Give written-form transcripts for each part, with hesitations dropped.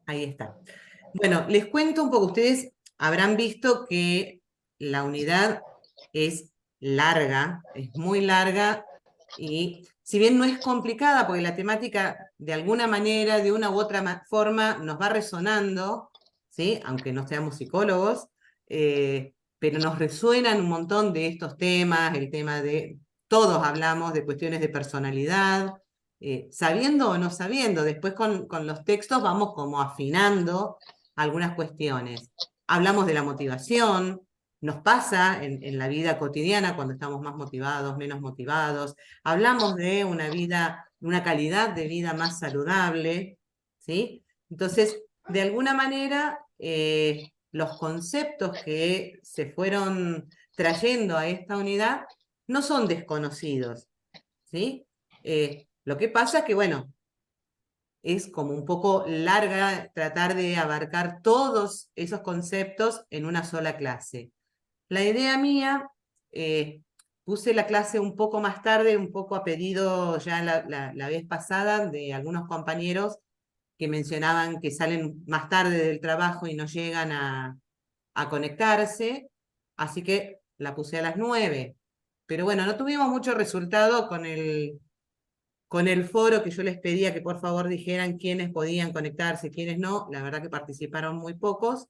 Ahí está. Bueno, les cuento un poco. Ustedes habrán visto que la unidad es larga, es muy larga, y si bien no es complicada, porque la temática de alguna manera, de una u otra forma, nos va resonando, ¿sí? Aunque no seamos psicólogos, pero nos resuenan un montón de estos temas, el tema de, todos hablamos de cuestiones de personalidad, sabiendo o no sabiendo. Después con los textos vamos como afinando algunas cuestiones. Hablamos de la motivación, nos pasa en la vida cotidiana cuando estamos más motivados, menos motivados. Hablamos de una vida, una calidad de vida más saludable, ¿sí? Entonces, de alguna manera, los conceptos que se fueron trayendo a esta unidad no son desconocidos, ¿sí? Lo que pasa es que, bueno, es como un poco larga tratar de abarcar todos esos conceptos en una sola clase. La idea mía, puse la clase un poco más tarde, un poco a pedido ya la vez pasada de algunos compañeros que mencionaban que salen más tarde del trabajo y no llegan a conectarse, así que la puse a las 9. Pero bueno, no tuvimos mucho resultado con el foro que yo les pedía que por favor dijeran quiénes podían conectarse, quiénes no. La verdad que participaron muy pocos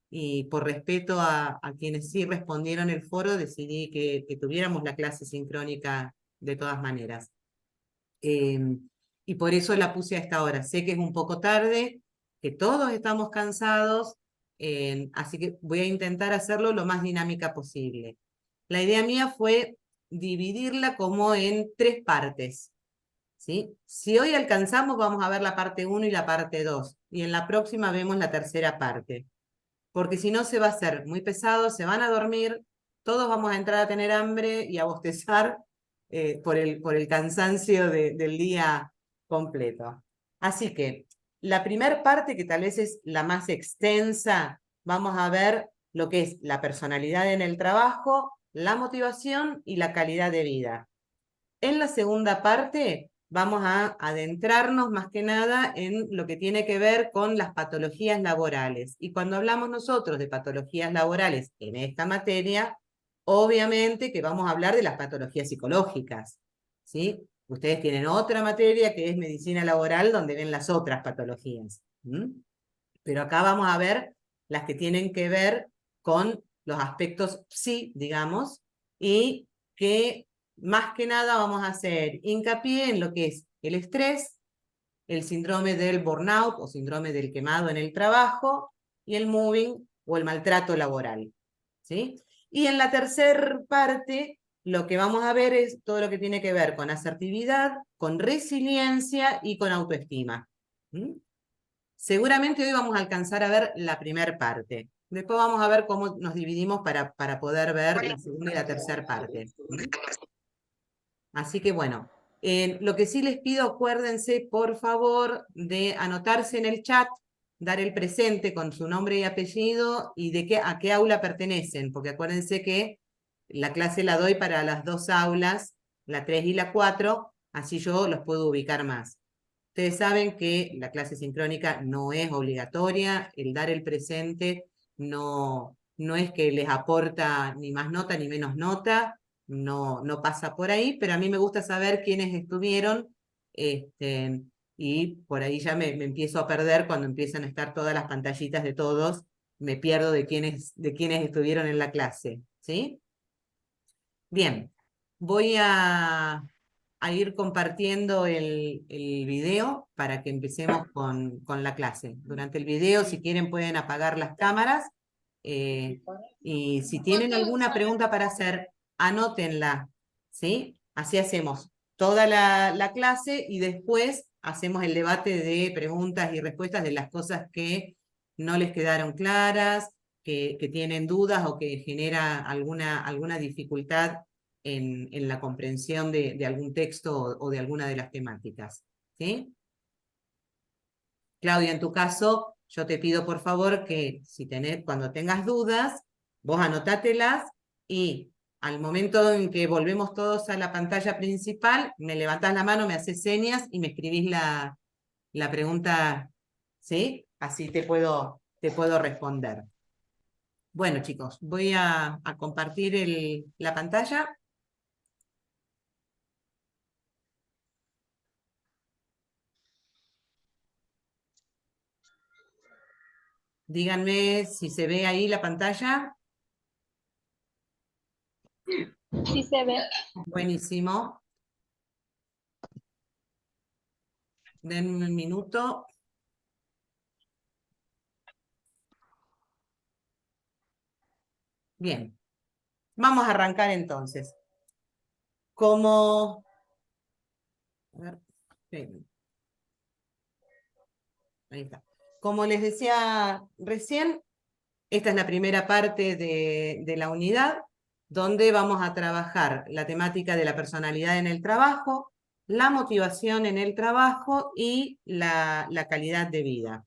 y por respeto a quienes sí respondieron el foro decidí que tuviéramos la clase sincrónica de todas maneras. Y por eso la puse a esta hora. Sé que es un poco tarde, que todos estamos cansados, así que voy a intentar hacerlo lo más dinámica posible. La idea mía fue dividirla como en 3 partes. ¿Sí? Si hoy alcanzamos, vamos a ver la parte 1 y la parte 2, y en la próxima vemos la tercera parte, porque si no se va a hacer muy pesado, se van a dormir, todos vamos a entrar a tener hambre y a bostezar por el cansancio del día completo. Así que la primera parte, que tal vez es la más extensa, vamos a ver lo que es la personalidad en el trabajo, la motivación y la calidad de vida. En la segunda parte vamos a adentrarnos más que nada en lo que tiene que ver con las patologías laborales. Y cuando hablamos nosotros de patologías laborales en esta materia, obviamente que vamos a hablar de las patologías psicológicas, ¿sí? Ustedes tienen otra materia que es medicina laboral, donde ven las otras patologías. Pero acá vamos a ver las que tienen que ver con los aspectos psi, digamos, y que más que nada vamos a hacer hincapié en lo que es el estrés, el síndrome del burnout o síndrome del quemado en el trabajo y el moving o el maltrato laboral, ¿sí? Y en la tercera parte, lo que vamos a ver es todo lo que tiene que ver con asertividad, con resiliencia y con autoestima. Seguramente hoy vamos a alcanzar a ver la primera parte. Después vamos a ver cómo nos dividimos para poder ver la segunda y la tercera parte. Así que bueno, lo que sí les pido, acuérdense por favor de anotarse en el chat, dar el presente con su nombre y apellido y a qué aula pertenecen, porque acuérdense que la clase la doy para las 2 aulas, la 3 y la 4, así yo los puedo ubicar más. Ustedes saben que la clase sincrónica no es obligatoria, el dar el presente no es que les aporta ni más nota ni menos nota, no pasa por ahí, pero a mí me gusta saber quiénes estuvieron, y por ahí ya me empiezo a perder cuando empiezan a estar todas las pantallitas de todos, me pierdo de quiénes estuvieron en la clase, ¿sí? Bien, voy a ir compartiendo el video para que empecemos con la clase. Durante el video, si quieren, pueden apagar las cámaras, y si tienen alguna pregunta para hacer, anótenla, ¿sí? Así hacemos toda la clase y después hacemos el debate de preguntas y respuestas de las cosas que no les quedaron claras, que tienen dudas o que genera alguna dificultad en la comprensión de algún texto o de alguna de las temáticas, ¿sí? Claudia, en tu caso, yo te pido por favor que cuando tengas dudas, vos anotátelas y al momento en que volvemos todos a la pantalla principal, me levantás la mano, me haces señas y me escribís la pregunta, ¿sí? así te puedo responder. Bueno, chicos, voy a compartir la pantalla. Díganme si se ve ahí la pantalla. Sí se ve. Buenísimo. Denme un minuto. Bien, vamos a arrancar entonces. Como... A ver, ahí está. Como les decía recién, esta es la primera parte de la unidad, donde vamos a trabajar la temática de la personalidad en el trabajo, la motivación en el trabajo y la calidad de vida.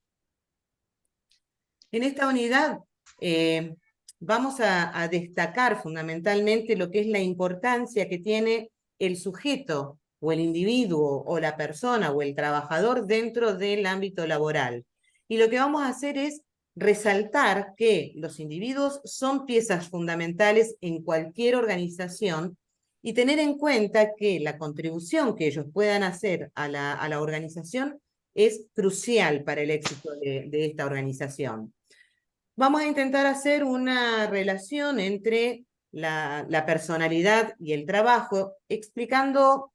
En esta unidad vamos a destacar fundamentalmente lo que es la importancia que tiene el sujeto o el individuo o la persona o el trabajador dentro del ámbito laboral. Y lo que vamos a hacer es resaltar que los individuos son piezas fundamentales en cualquier organización y tener en cuenta que la contribución que ellos puedan hacer a la organización es crucial para el éxito de esta organización. Vamos a intentar hacer una relación entre la personalidad y el trabajo, explicando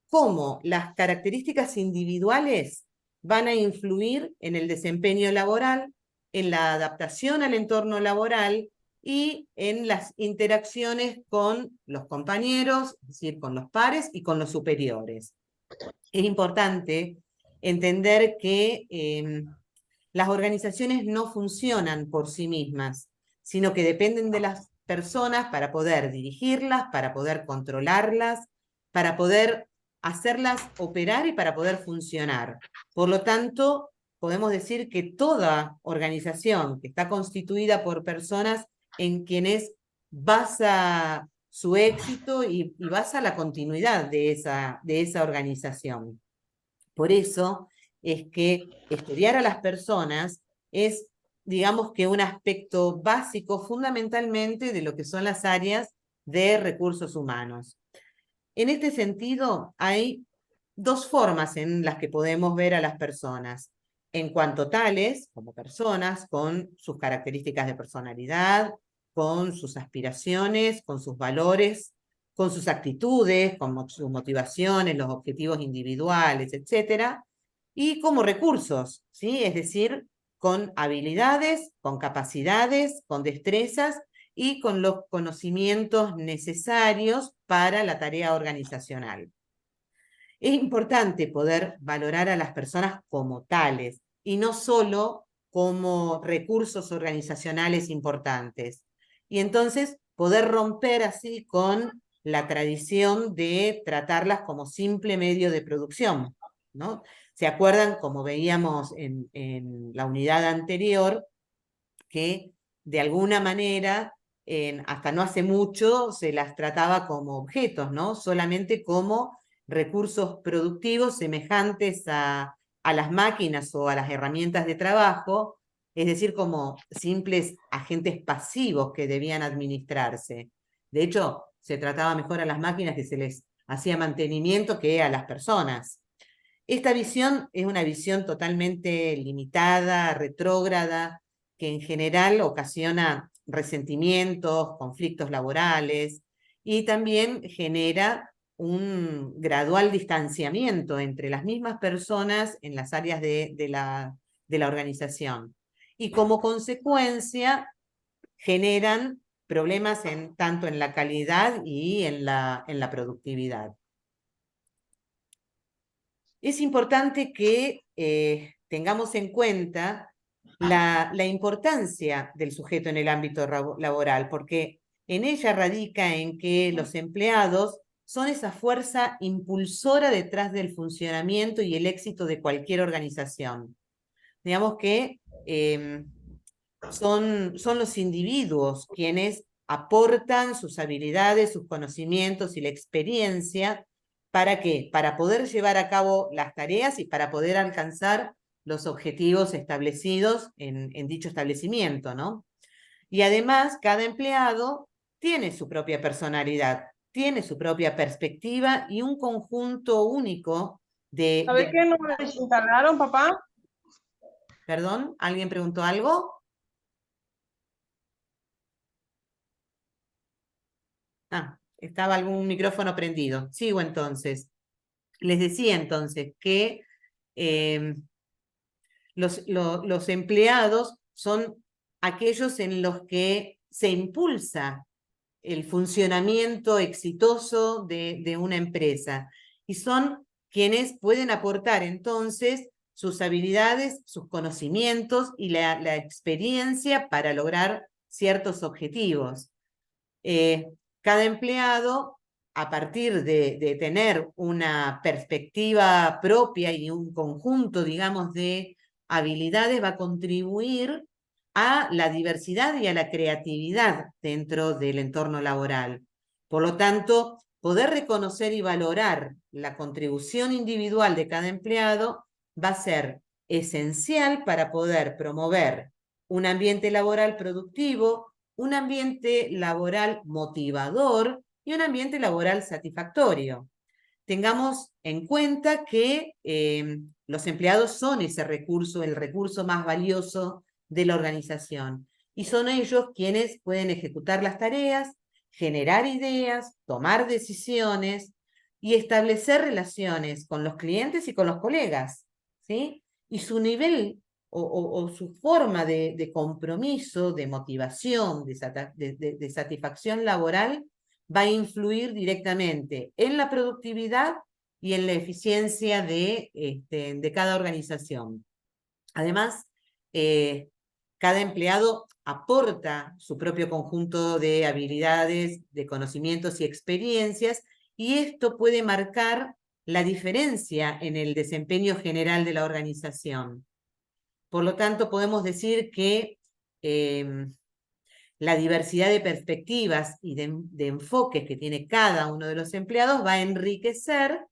cómo las características individuales van a influir en el desempeño laboral, en la adaptación al entorno laboral y en las interacciones con los compañeros, es decir, con los pares y con los superiores. Es importante entender que las organizaciones no funcionan por sí mismas, sino que dependen de las personas para poder dirigirlas, para poder controlarlas, para poder hacerlas operar y para poder funcionar. Por lo tanto, podemos decir que toda organización que está constituida por personas en quienes basa su éxito y basa la continuidad de esa organización. Por eso es que estudiar a las personas es, digamos que un aspecto básico fundamentalmente de lo que son las áreas de recursos humanos. En este sentido, hay dos formas en las que podemos ver a las personas. En cuanto tales, como personas, con sus características de personalidad, con sus aspiraciones, con sus valores, con sus actitudes, con sus motivaciones, los objetivos individuales, etc. Y como recursos, ¿sí? Es decir, con habilidades, con capacidades, con destrezas y con los conocimientos necesarios para la tarea organizacional. Es importante poder valorar a las personas como tales y no solo como recursos organizacionales importantes. Y entonces poder romper así con la tradición de tratarlas como simple medio de producción, ¿no? ¿Se acuerdan, como veíamos en la unidad anterior, que de alguna manera, hasta no hace mucho, se las trataba como objetos, ¿no? Solamente como recursos productivos semejantes a las máquinas o a las herramientas de trabajo, es decir, como simples agentes pasivos que debían administrarse. De hecho, se trataba mejor a las máquinas que se les hacía mantenimiento que a las personas. Esta visión es una visión totalmente limitada, retrógrada, que en general ocasiona resentimientos, conflictos laborales y también genera un gradual distanciamiento entre las mismas personas en las áreas de la organización. Y como consecuencia generan problemas tanto en la calidad y en la productividad. Es importante que tengamos en cuenta la importancia del sujeto en el ámbito laboral, porque en ella radica en que los empleados son esa fuerza impulsora detrás del funcionamiento y el éxito de cualquier organización. Digamos que son los individuos quienes aportan sus habilidades, sus conocimientos y la experiencia. ¿Para qué? Para poder llevar a cabo las tareas y para poder alcanzar los objetivos establecidos en dicho establecimiento, ¿no? Y además, cada empleado tiene su propia personalidad, tiene su propia perspectiva y un conjunto único ¿Sabes qué nos instalaron, papá? ¿Perdón? ¿Alguien preguntó algo? Ah, estaba algún micrófono prendido. Sigo entonces. Les decía entonces que los empleados son aquellos en los que se impulsa el funcionamiento exitoso de una empresa y son quienes pueden aportar entonces sus habilidades, sus conocimientos y la experiencia para lograr ciertos objetivos. Cada empleado, a partir de tener una perspectiva propia y un conjunto, digamos, de habilidades, va a contribuir a la diversidad y a la creatividad dentro del entorno laboral. Por lo tanto, poder reconocer y valorar la contribución individual de cada empleado va a ser esencial para poder promover un ambiente laboral productivo, un ambiente laboral motivador y un ambiente laboral satisfactorio. Tengamos en cuenta que los empleados son ese recurso, el recurso más valioso de la organización, y son ellos quienes pueden ejecutar las tareas, generar ideas, tomar decisiones y establecer relaciones con los clientes y con los colegas, ¿sí? Y su nivel o su forma de compromiso, de motivación, de satisfacción laboral va a influir directamente en la productividad y en la eficiencia de cada organización. Además, cada empleado aporta su propio conjunto de habilidades, de conocimientos y experiencias, y esto puede marcar la diferencia en el desempeño general de la organización. Por lo tanto, podemos decir que la diversidad de perspectivas y de enfoques que tiene cada uno de los empleados va a enriquecer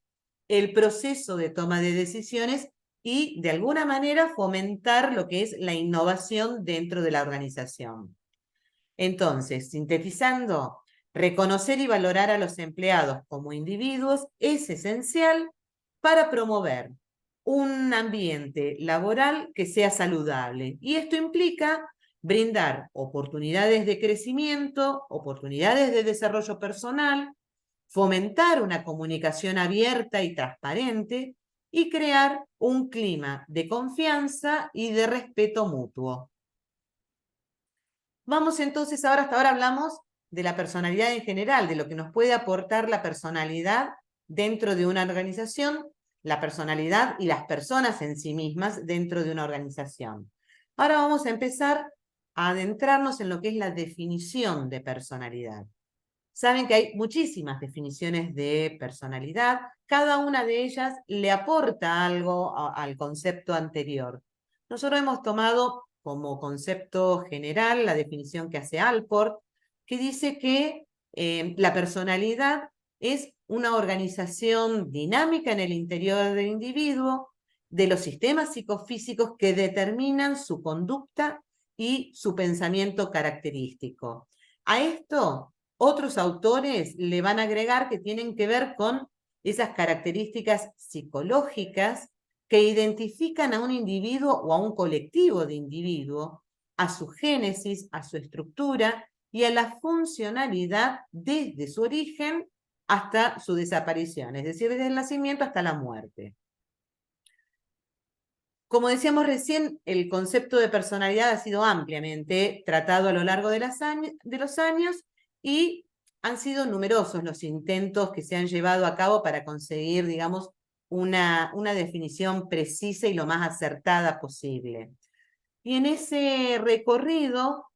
el proceso de toma de decisiones y, de alguna manera, fomentar lo que es la innovación dentro de la organización. Entonces, sintetizando, reconocer y valorar a los empleados como individuos es esencial para promover un ambiente laboral que sea saludable. Y esto implica brindar oportunidades de crecimiento, oportunidades de desarrollo personal, fomentar una comunicación abierta y transparente y crear un clima de confianza y de respeto mutuo. Vamos entonces ahora, hasta ahora hablamos de la personalidad en general, de lo que nos puede aportar la personalidad dentro de una organización, la personalidad y las personas en sí mismas dentro de una organización. Ahora vamos a empezar a adentrarnos en lo que es la definición de personalidad. Saben que hay muchísimas definiciones de personalidad, cada una de ellas le aporta algo al concepto anterior. Nosotros hemos tomado como concepto general la definición que hace Allport, que dice que la personalidad es una organización dinámica en el interior del individuo, de los sistemas psicofísicos que determinan su conducta y su pensamiento característico. A esto, otros autores le van a agregar que tienen que ver con esas características psicológicas que identifican a un individuo o a un colectivo de individuos, a su génesis, a su estructura y a la funcionalidad desde su origen hasta su desaparición, es decir, desde el nacimiento hasta la muerte. Como decíamos recién, el concepto de personalidad ha sido ampliamente tratado a lo largo de los años y han sido numerosos los intentos que se han llevado a cabo para conseguir, digamos, una definición precisa y lo más acertada posible. Y en ese recorrido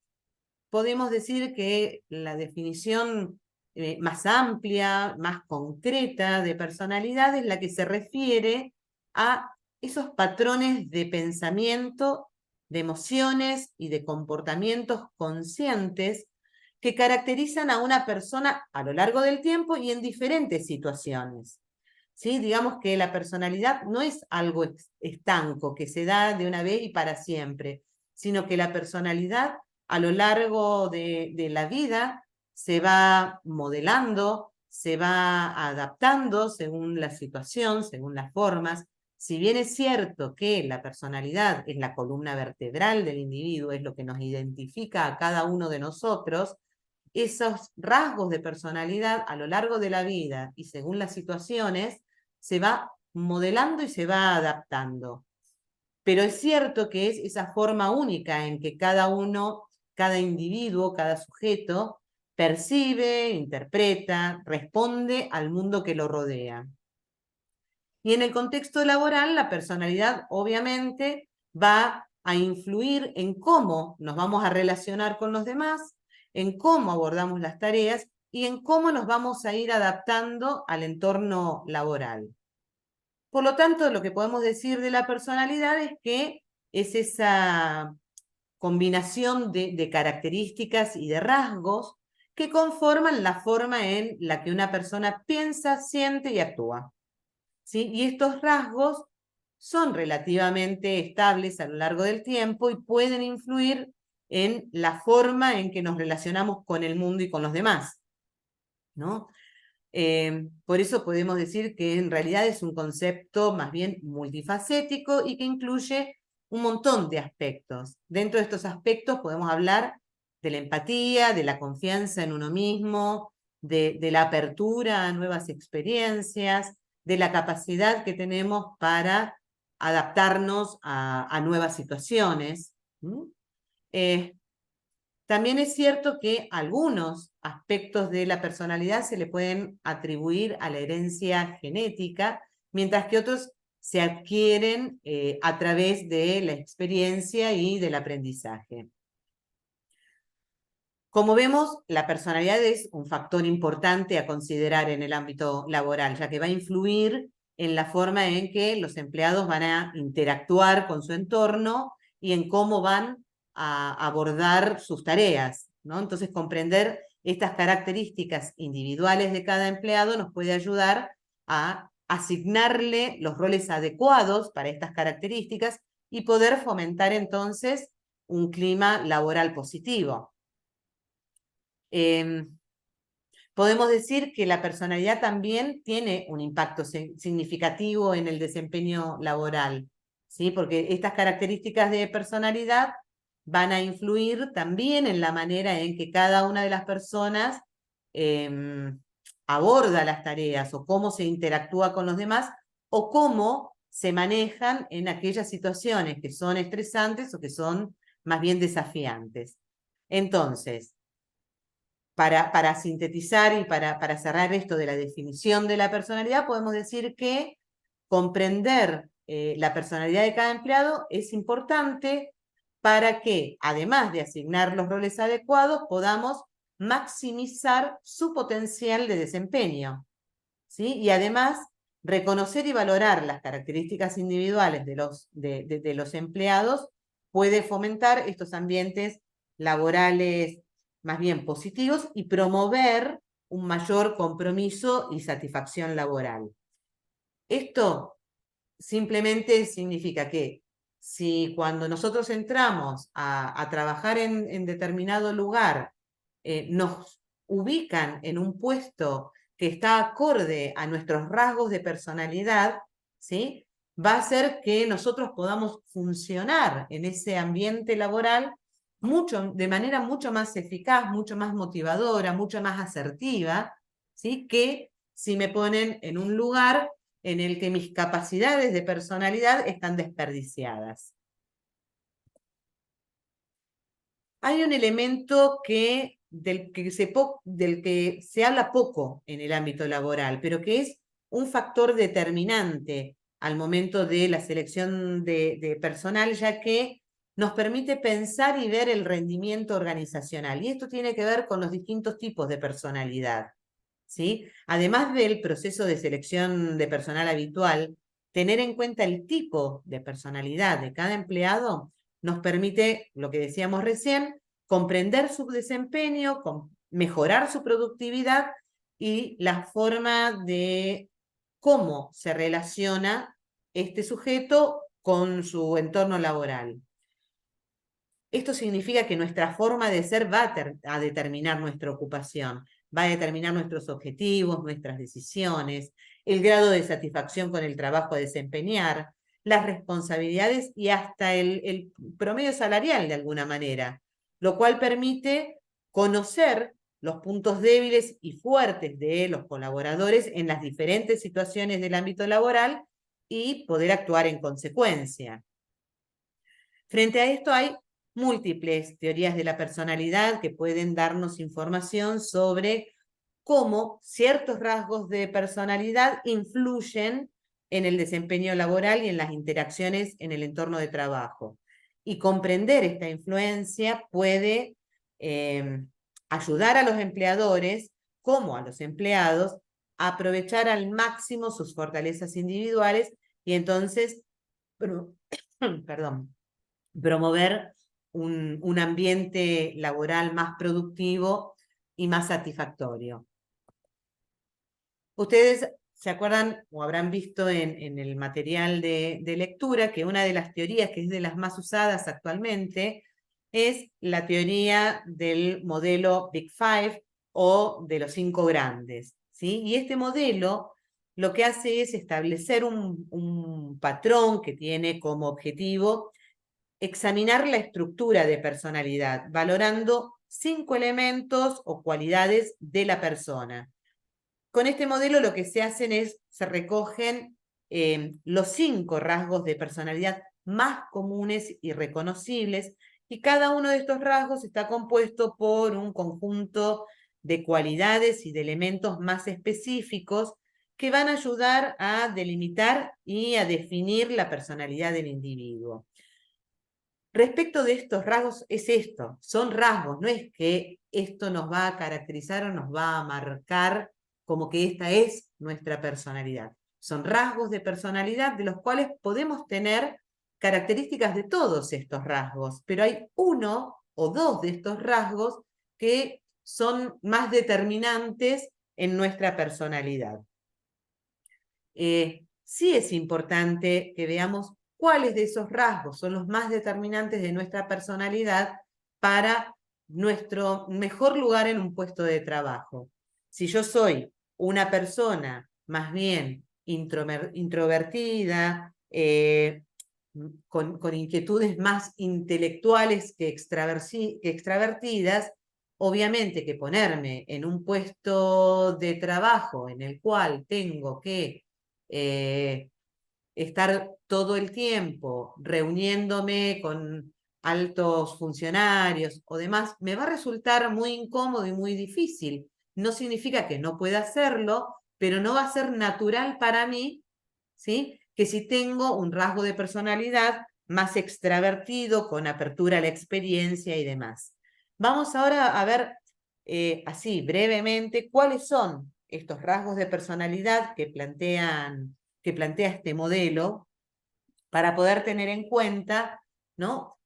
podemos decir que la definición más amplia, más concreta de personalidad es la que se refiere a esos patrones de pensamiento, de emociones y de comportamientos conscientes que caracterizan a una persona a lo largo del tiempo y en diferentes situaciones. ¿sí? Digamos que la personalidad no es algo estanco, que se da de una vez y para siempre, sino que la personalidad a lo largo de la vida se va modelando, se va adaptando según la situación, según las formas. Si bien es cierto que la personalidad es la columna vertebral del individuo, es lo que nos identifica a cada uno de nosotros, esos rasgos de personalidad a lo largo de la vida y según las situaciones se va modelando y se va adaptando. Pero es cierto que es esa forma única en que cada uno, cada individuo, cada sujeto percibe, interpreta, responde al mundo que lo rodea. Y en el contexto laboral, la personalidad obviamente va a influir en cómo nos vamos a relacionar con los demás, en cómo abordamos las tareas y en cómo nos vamos a ir adaptando al entorno laboral. Por lo tanto, lo que podemos decir de la personalidad es que es esa combinación de características y de rasgos que conforman la forma en la que una persona piensa, siente y actúa, ¿sí? Y estos rasgos son relativamente estables a lo largo del tiempo y pueden influir en la forma en que nos relacionamos con el mundo y con los demás, ¿no? Por eso podemos decir que en realidad es un concepto más bien multifacético y que incluye un montón de aspectos. Dentro de estos aspectos podemos hablar de la empatía, de la confianza en uno mismo, de la apertura a nuevas experiencias, de la capacidad que tenemos para adaptarnos a nuevas situaciones. También es cierto que algunos aspectos de la personalidad se le pueden atribuir a la herencia genética, mientras que otros se adquieren a través de la experiencia y del aprendizaje. Como vemos, la personalidad es un factor importante a considerar en el ámbito laboral, ya que va a influir en la forma en que los empleados van a interactuar con su entorno y en cómo van a abordar sus tareas, ¿no? Entonces, comprender estas características individuales de cada empleado nos puede ayudar a asignarle los roles adecuados para estas características y poder fomentar entonces un clima laboral positivo. Podemos decir que la personalidad también tiene un impacto significativo en el desempeño laboral, ¿sí? Porque estas características de personalidad van a influir también en la manera en que cada una de las personas aborda las tareas o cómo se interactúa con los demás o cómo se manejan en aquellas situaciones que son estresantes o que son más bien desafiantes. Entonces, para sintetizar y para cerrar esto de la definición de la personalidad, podemos decir que comprender la personalidad de cada empleado es importante para que, además de asignar los roles adecuados, podamos maximizar su potencial de desempeño, ¿sí? Y además, reconocer y valorar las características individuales de los empleados puede fomentar estos ambientes laborales más bien positivos y promover un mayor compromiso y satisfacción laboral. Esto simplemente significa que si cuando nosotros entramos a trabajar en determinado lugar, nos ubican en un puesto que está acorde a nuestros rasgos de personalidad, ¿sí? Va a hacer que nosotros podamos funcionar en ese ambiente laboral de manera mucho más eficaz, mucho más motivadora, mucho más asertiva, ¿sí? Que si me ponen en un lugar en el que mis capacidades de personalidad están desperdiciadas. Hay un elemento del que se habla poco en el ámbito laboral, pero que es un factor determinante al momento de la selección de personal, ya que nos permite pensar y ver el rendimiento organizacional. Y esto tiene que ver con los distintos tipos de personalidad, ¿sí? Además del proceso de selección de personal habitual, tener en cuenta el tipo de personalidad de cada empleado nos permite, lo que decíamos recién, comprender su desempeño, mejorar su productividad y la forma de cómo se relaciona este sujeto con su entorno laboral. Esto significa que nuestra forma de ser va a determinar nuestra ocupación, va a determinar nuestros objetivos, nuestras decisiones, el grado de satisfacción con el trabajo a desempeñar, las responsabilidades y hasta el promedio salarial de alguna manera, lo cual permite conocer los puntos débiles y fuertes de los colaboradores en las diferentes situaciones del ámbito laboral y poder actuar en consecuencia. Frente a esto hay múltiples teorías de la personalidad que pueden darnos información sobre cómo ciertos rasgos de personalidad influyen en el desempeño laboral y en las interacciones en el entorno de trabajo. Y comprender esta influencia puede ayudar a los empleadores, como a los empleados, a aprovechar al máximo sus fortalezas individuales y entonces, perdón, promover un ambiente laboral más productivo y más satisfactorio. Ustedes se acuerdan o habrán visto en el material de lectura que una de las teorías que es de las más usadas actualmente es la teoría del modelo Big Five o de los 5 grandes, ¿sí? Y este modelo lo que hace es establecer un patrón que tiene como objetivo examinar la estructura de personalidad, valorando 5 elementos o cualidades de la persona. Con este modelo lo que se hacen es, se recogen los 5 rasgos de personalidad más comunes y reconocibles, y cada uno de estos rasgos está compuesto por un conjunto de cualidades y de elementos más específicos que van a ayudar a delimitar y a definir la personalidad del individuo. Respecto de estos rasgos, es esto, son rasgos, no es que esto nos va a caracterizar o nos va a marcar como que esta es nuestra personalidad. Son rasgos de personalidad de los cuales podemos tener características de todos estos rasgos, pero hay uno o dos de estos rasgos que son más determinantes en nuestra personalidad. Sí es importante que veamos cuáles de esos rasgos son los más determinantes de nuestra personalidad para nuestro mejor lugar en un puesto de trabajo. Si yo soy una persona más bien introvertida, con inquietudes más intelectuales que extravertidas, obviamente que ponerme en un puesto de trabajo en el cual tengo que estar todo el tiempo reuniéndome con altos funcionarios o demás, me va a resultar muy incómodo y muy difícil. No significa que no pueda hacerlo, pero no va a ser natural para mí, ¿sí? Que si tengo un rasgo de personalidad más extravertido, con apertura a la experiencia y demás. Vamos ahora a ver, así brevemente, cuáles son estos rasgos de personalidad que plantea este modelo para poder tener en cuenta, ¿no?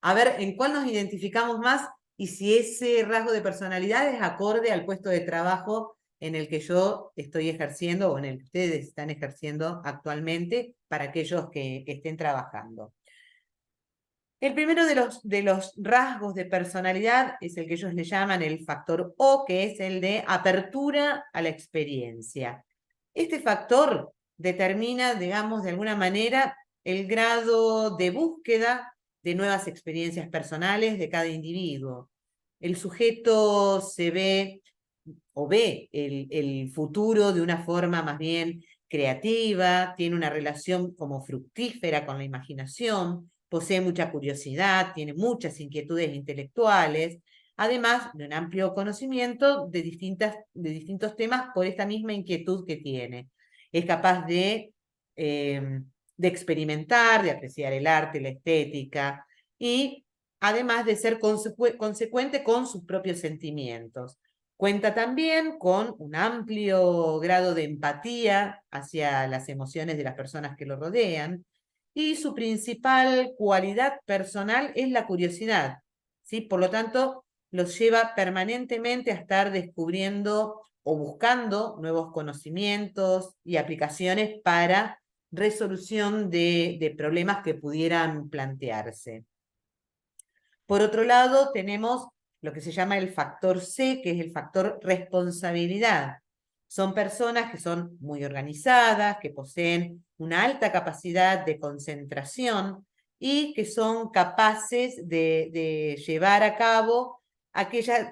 A ver en cuál nos identificamos más y si ese rasgo de personalidad es acorde al puesto de trabajo en el que yo estoy ejerciendo o en el que ustedes están ejerciendo actualmente para aquellos que estén trabajando. El primero de los rasgos de personalidad es el que ellos le llaman el factor O, que es el de apertura a la experiencia. Este factor determina, digamos, de alguna manera, el grado de búsqueda de nuevas experiencias personales de cada individuo. El sujeto se ve o ve el futuro de una forma más bien creativa, tiene una relación como fructífera con la imaginación, posee mucha curiosidad, tiene muchas inquietudes intelectuales, además de un amplio conocimiento de distintos temas por esta misma inquietud que tiene. Es capaz de experimentar, de apreciar el arte, la estética, y además de ser consecuente con sus propios sentimientos. Cuenta también con un amplio grado de empatía hacia las emociones de las personas que lo rodean, y su principal cualidad personal es la curiosidad, ¿sí? Por lo tanto, los lleva permanentemente a estar descubriendo o buscando nuevos conocimientos y aplicaciones para resolución de problemas que pudieran plantearse. Por otro lado, tenemos lo que se llama el factor C, que es el factor responsabilidad. Son personas que son muy organizadas, que poseen una alta capacidad de concentración y que son capaces de llevar a cabo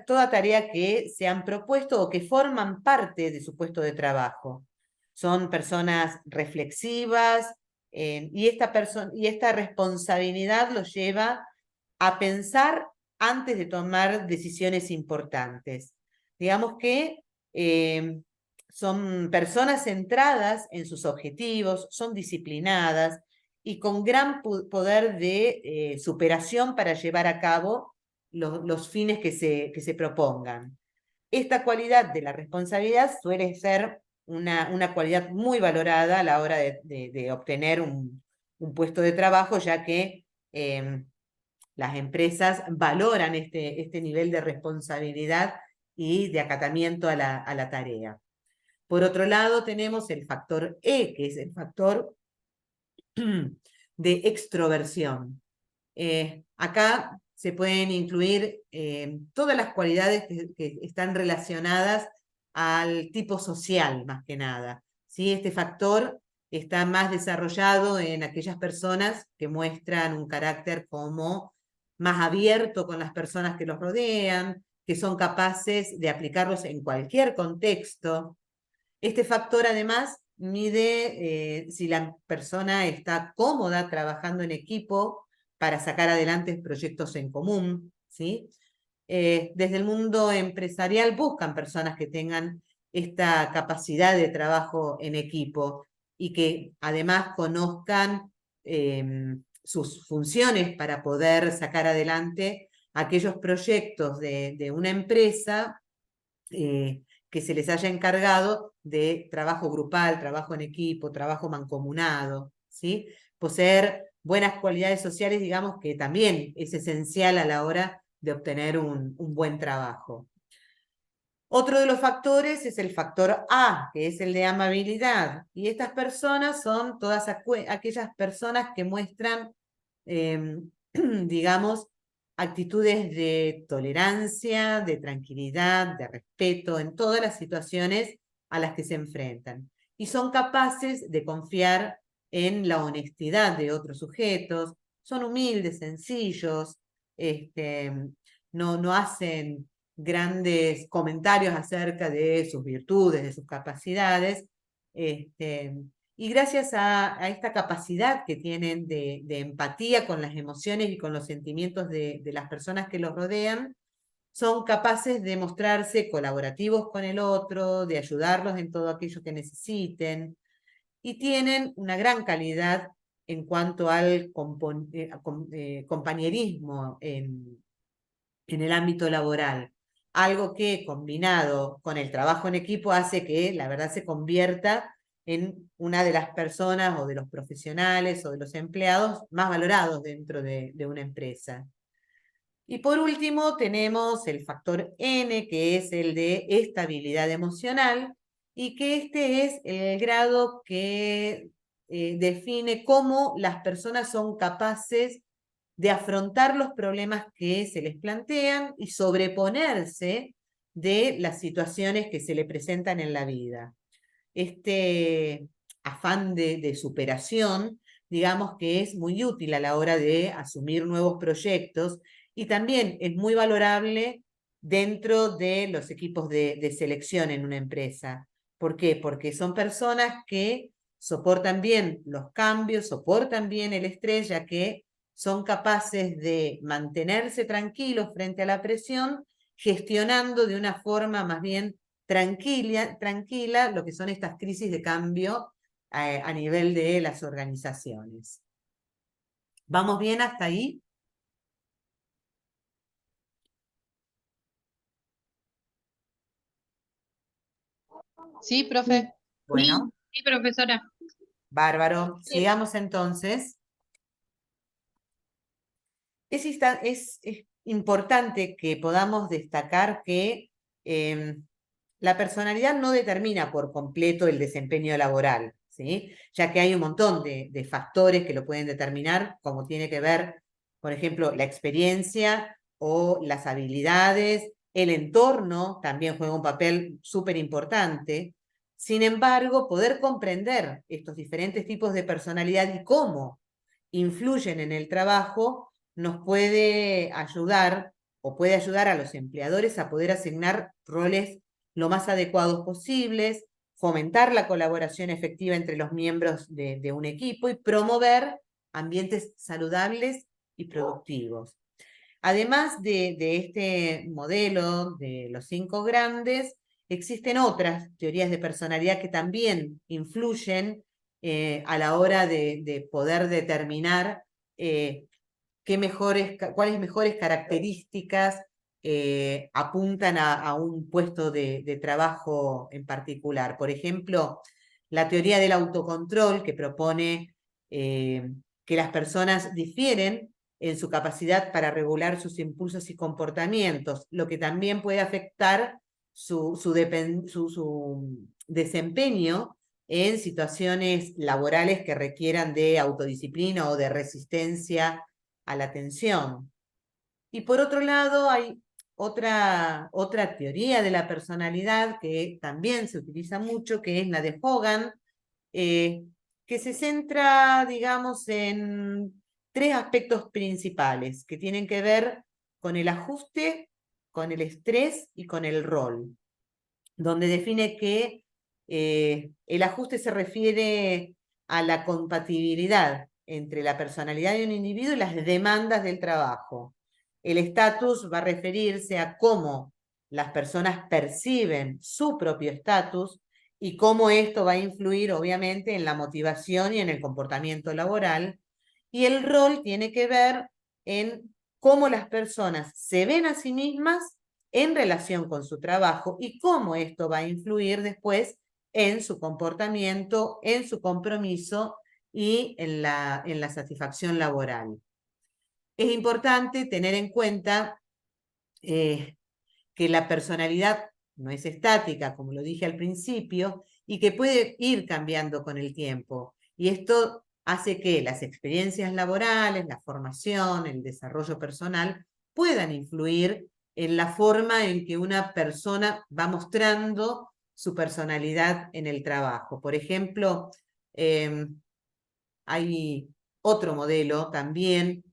toda tarea que se han propuesto o que forman parte de su puesto de trabajo. Son personas reflexivas y esta responsabilidad los lleva a pensar antes de tomar decisiones importantes. Digamos que son personas centradas en sus objetivos, son disciplinadas y con gran poder de superación para llevar a cabo los fines que se propongan. Esta cualidad de la responsabilidad suele ser una cualidad muy valorada a la hora de obtener un puesto de trabajo, ya que las empresas valoran este nivel de responsabilidad y de acatamiento a la tarea. Por otro lado, tenemos el factor E, que es el factor de extroversión. Acá se pueden incluir todas las cualidades que están relacionadas al tipo social, más que nada. ¿Sí? Este factor está más desarrollado en aquellas personas que muestran un carácter como más abierto con las personas que los rodean, que son capaces de aplicarlos en cualquier contexto. Este factor además mide si la persona está cómoda trabajando en equipo para sacar adelante proyectos en común, ¿sí? Desde el mundo empresarial buscan personas que tengan esta capacidad de trabajo en equipo y que además conozcan sus funciones para poder sacar adelante aquellos proyectos de una empresa que se les haya encargado de trabajo grupal, trabajo en equipo, trabajo mancomunado, ¿sí? Poseer buenas cualidades sociales, digamos que también es esencial a la hora de obtener un buen trabajo. Otro de los factores es el factor A, que es el de amabilidad. Y estas personas son todas aquellas personas que muestran, digamos, actitudes de tolerancia, de tranquilidad, de respeto en todas las situaciones a las que se enfrentan. Y son capaces de confiar en la honestidad de otros sujetos, son humildes, sencillos, no hacen grandes comentarios acerca de sus virtudes, de sus capacidades, y gracias a esta capacidad que tienen de empatía con las emociones y con los sentimientos de las personas que los rodean, son capaces de mostrarse colaborativos con el otro, de ayudarlos en todo aquello que necesiten, y tienen una gran calidad en cuanto al compañerismo en el ámbito laboral. Algo que combinado con el trabajo en equipo hace que la verdad se convierta en una de las personas o de los profesionales o de los empleados más valorados dentro de una empresa. Y por último tenemos el factor N, que es el de estabilidad emocional, y que este es el grado que define cómo las personas son capaces de afrontar los problemas que se les plantean y sobreponerse de las situaciones que se le presentan en la vida. Este afán de superación, digamos que es muy útil a la hora de asumir nuevos proyectos y también es muy valorable dentro de los equipos de selección en una empresa. ¿Por qué? Porque son personas que soportan bien los cambios, soportan bien el estrés, ya que son capaces de mantenerse tranquilos frente a la presión, gestionando de una forma más bien tranquila lo que son estas crisis de cambio a nivel de las organizaciones. ¿Vamos bien hasta ahí? Sí, profe. Bueno. Sí, profesora. Bárbaro. Sigamos entonces. Es importante que podamos destacar que la personalidad no determina por completo el desempeño laboral, ¿sí? Ya que hay un montón de factores que lo pueden determinar, como tiene que ver, por ejemplo, la experiencia o las habilidades, el entorno también juega un papel súper importante. Sin embargo, poder comprender estos diferentes tipos de personalidad y cómo influyen en el trabajo nos puede ayudar o puede ayudar a los empleadores a poder asignar roles lo más adecuados posibles, fomentar la colaboración efectiva entre los miembros de un equipo y promover ambientes saludables y productivos. Además de este modelo de los 5 grandes, existen otras teorías de personalidad que también influyen a la hora de poder determinar cuáles mejores características apuntan a un puesto de trabajo en particular. Por ejemplo, la teoría del autocontrol que propone que las personas difieren en su capacidad para regular sus impulsos y comportamientos, lo que también puede afectar su desempeño en situaciones laborales que requieran de autodisciplina o de resistencia a la tensión. Y por otro lado, hay otra teoría de la personalidad que también se utiliza mucho, que es la de Hogan, que se centra, digamos, en 3 aspectos principales que tienen que ver con el ajuste, con el estrés y con el rol, donde define que el ajuste se refiere a la compatibilidad entre la personalidad de un individuo y las demandas del trabajo. El estatus va a referirse a cómo las personas perciben su propio estatus y cómo esto va a influir, obviamente, en la motivación y en el comportamiento laboral. Y el rol tiene que ver en cómo las personas se ven a sí mismas en relación con su trabajo y cómo esto va a influir después en su comportamiento, en su compromiso y en la satisfacción laboral. Es importante tener en cuenta que la personalidad no es estática, como lo dije al principio, y que puede ir cambiando con el tiempo. Y esto hace que las experiencias laborales, la formación, el desarrollo personal puedan influir en la forma en que una persona va mostrando su personalidad en el trabajo. Por ejemplo, hay otro modelo también,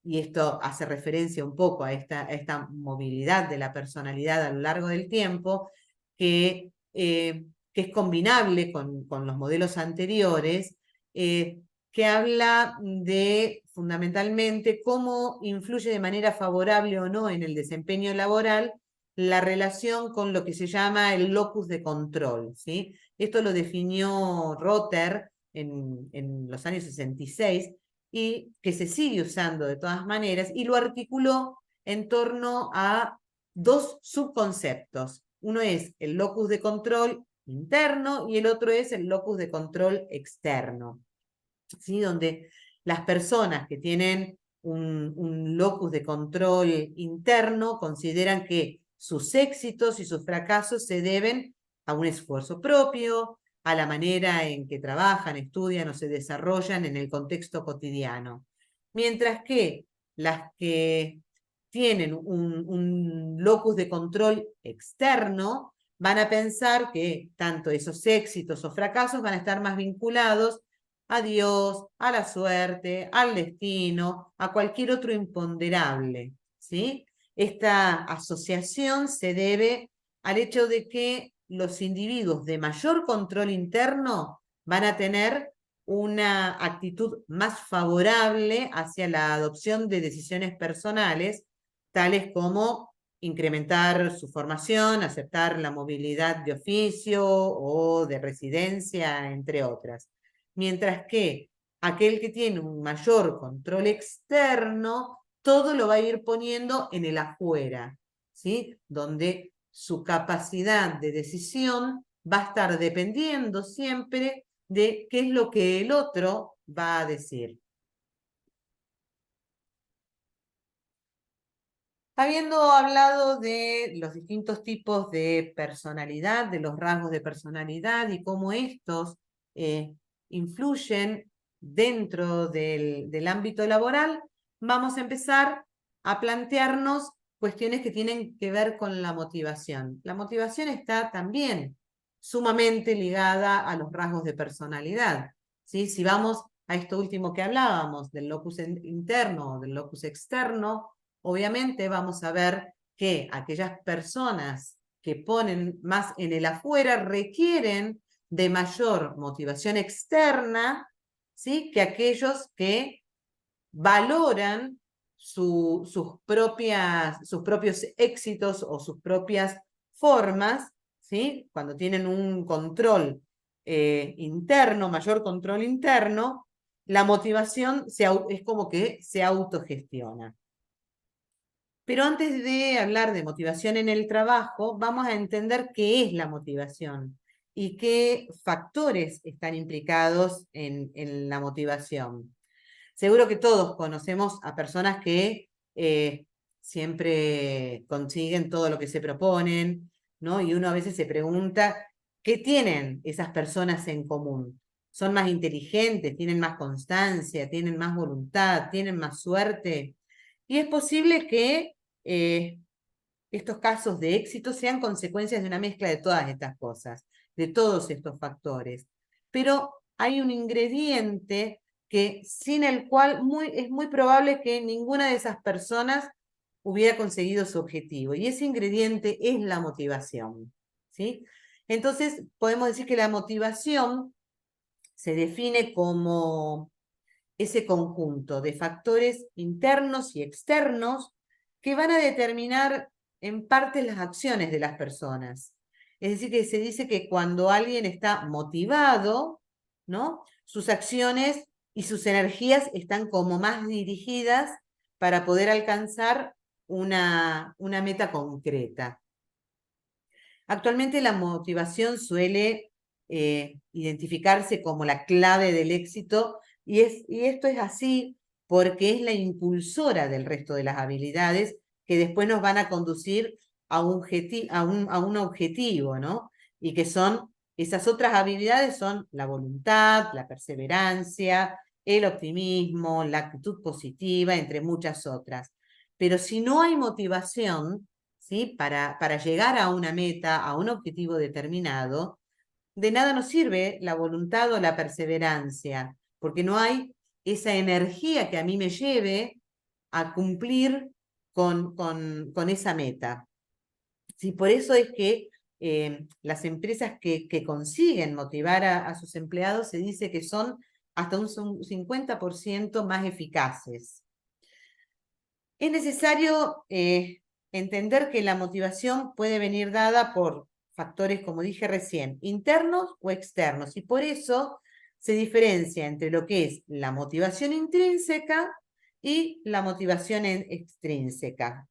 y esto hace referencia un poco a esta movilidad de la personalidad a lo largo del tiempo, que es combinable con los modelos anteriores, que habla de fundamentalmente cómo influye de manera favorable o no en el desempeño laboral la relación con lo que se llama el locus de control, ¿sí? Esto lo definió Rother en los años 66 y que se sigue usando de todas maneras, y lo articuló en torno a 2 subconceptos. Uno es el locus de control interno y el otro es el locus de control externo, ¿sí? Donde las personas que tienen un locus de control interno consideran que sus éxitos y sus fracasos se deben a un esfuerzo propio, a la manera en que trabajan, estudian o se desarrollan en el contexto cotidiano. Mientras que las que tienen un locus de control externo van a pensar que tanto esos éxitos o fracasos van a estar más vinculados a Dios, a la suerte, al destino, a cualquier otro imponderable, ¿sí? Esta asociación se debe al hecho de que los individuos de mayor control interno van a tener una actitud más favorable hacia la adopción de decisiones personales, tales como incrementar su formación, aceptar la movilidad de oficio o de residencia, entre otras. Mientras que aquel que tiene un mayor control externo, todo lo va a ir poniendo en el afuera, ¿sí? Donde su capacidad de decisión va a estar dependiendo siempre de qué es lo que el otro va a decir. Habiendo hablado de los distintos tipos de personalidad, de los rasgos de personalidad y cómo estos influyen dentro del ámbito laboral, vamos a empezar a plantearnos cuestiones que tienen que ver con la motivación. La motivación está también sumamente ligada a los rasgos de personalidad, ¿sí? Si vamos a esto último que hablábamos, del locus interno o del locus externo, obviamente vamos a ver que aquellas personas que ponen más en el afuera requieren de mayor motivación externa, ¿sí? Que aquellos que valoran sus propios éxitos o sus propias formas, ¿sí? Cuando tienen un control interno, mayor control interno, la motivación es como que se autogestiona. Pero antes de hablar de motivación en el trabajo, vamos a entender qué es la motivación y qué factores están implicados en la motivación. Seguro que todos conocemos a personas que siempre consiguen todo lo que se proponen, ¿no? Y uno a veces se pregunta, ¿qué tienen esas personas en común? ¿Son más inteligentes, tienen más constancia, tienen más voluntad, tienen más suerte? Y es posible que estos casos de éxito sean consecuencias de una mezcla de todas estas cosas, de todos estos factores. Pero hay un ingrediente que sin el cual es muy probable que ninguna de esas personas hubiera conseguido su objetivo. Y ese ingrediente es la motivación, ¿sí? Entonces, podemos decir que la motivación se define como ese conjunto de factores internos y externos que van a determinar en parte las acciones de las personas. Es decir, que se dice que cuando alguien está motivado, ¿no? Sus acciones y sus energías están como más dirigidas para poder alcanzar una meta concreta. Actualmente la motivación suele identificarse como la clave del éxito y esto es así porque es la impulsora del resto de las habilidades que después nos van a conducir a un objetivo, ¿no? Y que esas otras habilidades son la voluntad, la perseverancia, el optimismo, la actitud positiva, entre muchas otras. Pero si no hay motivación, ¿sí? Para llegar a una meta, a un objetivo determinado, de nada nos sirve la voluntad o la perseverancia, porque no hay esa energía que a mí me lleve a cumplir con esa meta. ¿Sí? Por eso es que las empresas que consiguen motivar a sus empleados se dice que son hasta un 50% más eficaces. Es necesario entender que la motivación puede venir dada por factores, como dije recién, internos o externos, y por eso se diferencia entre lo que es la motivación intrínseca y la motivación extrínseca.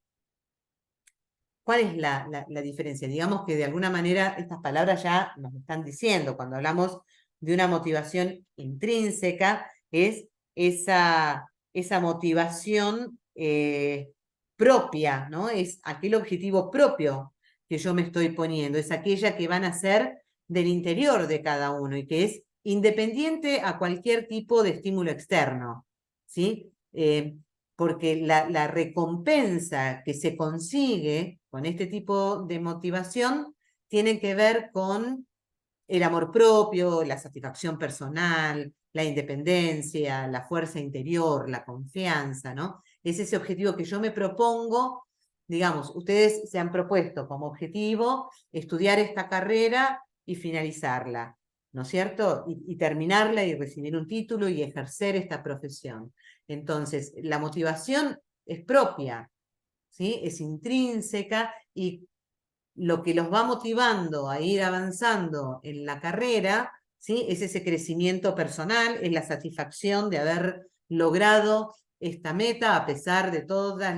¿Cuál es la diferencia? Digamos que de alguna manera estas palabras ya nos están diciendo, cuando hablamos de una motivación intrínseca, es esa motivación propia, ¿no? Es aquel objetivo propio que yo me estoy poniendo, es aquella que van a ser del interior de cada uno y que es independiente a cualquier tipo de estímulo externo, ¿sí? Porque la recompensa que se consigue con este tipo de motivación tiene que ver con el amor propio, la satisfacción personal, la independencia, la fuerza interior, la confianza, ¿no? Es ese objetivo que yo me propongo, digamos, ustedes se han propuesto como objetivo estudiar esta carrera y finalizarla, ¿no es cierto? Y terminarla y recibir un título y ejercer esta profesión. Entonces, la motivación es propia, ¿sí? Es intrínseca y lo que los va motivando a ir avanzando en la carrera, ¿sí? Es ese crecimiento personal, es la satisfacción de haber logrado esta meta a pesar de todas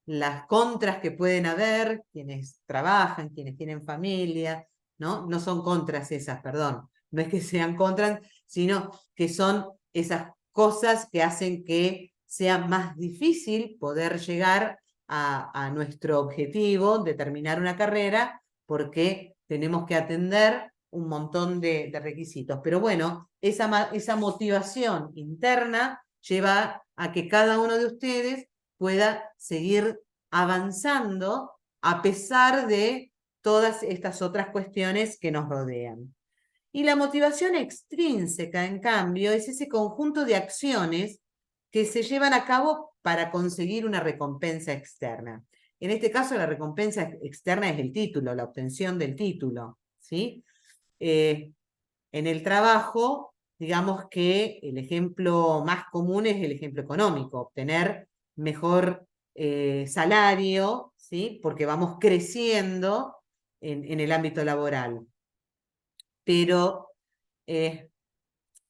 las contras que pueden haber, quienes trabajan, quienes tienen familia, ¿no? No son contras esas, perdón, no es que sean contras, sino que son esas cosas que hacen que sea más difícil poder llegar a nuestro objetivo de terminar una carrera, porque tenemos que atender un montón de requisitos. Pero bueno, esa motivación interna lleva a que cada uno de ustedes pueda seguir avanzando a pesar de todas estas otras cuestiones que nos rodean. Y la motivación extrínseca, en cambio, es ese conjunto de acciones que se llevan a cabo para conseguir una recompensa externa. En este caso, la recompensa externa es el título, la obtención del título, ¿sí? En el trabajo, digamos que el ejemplo más común es el ejemplo económico, obtener mejor salario, ¿sí? Porque vamos creciendo en el ámbito laboral. Pero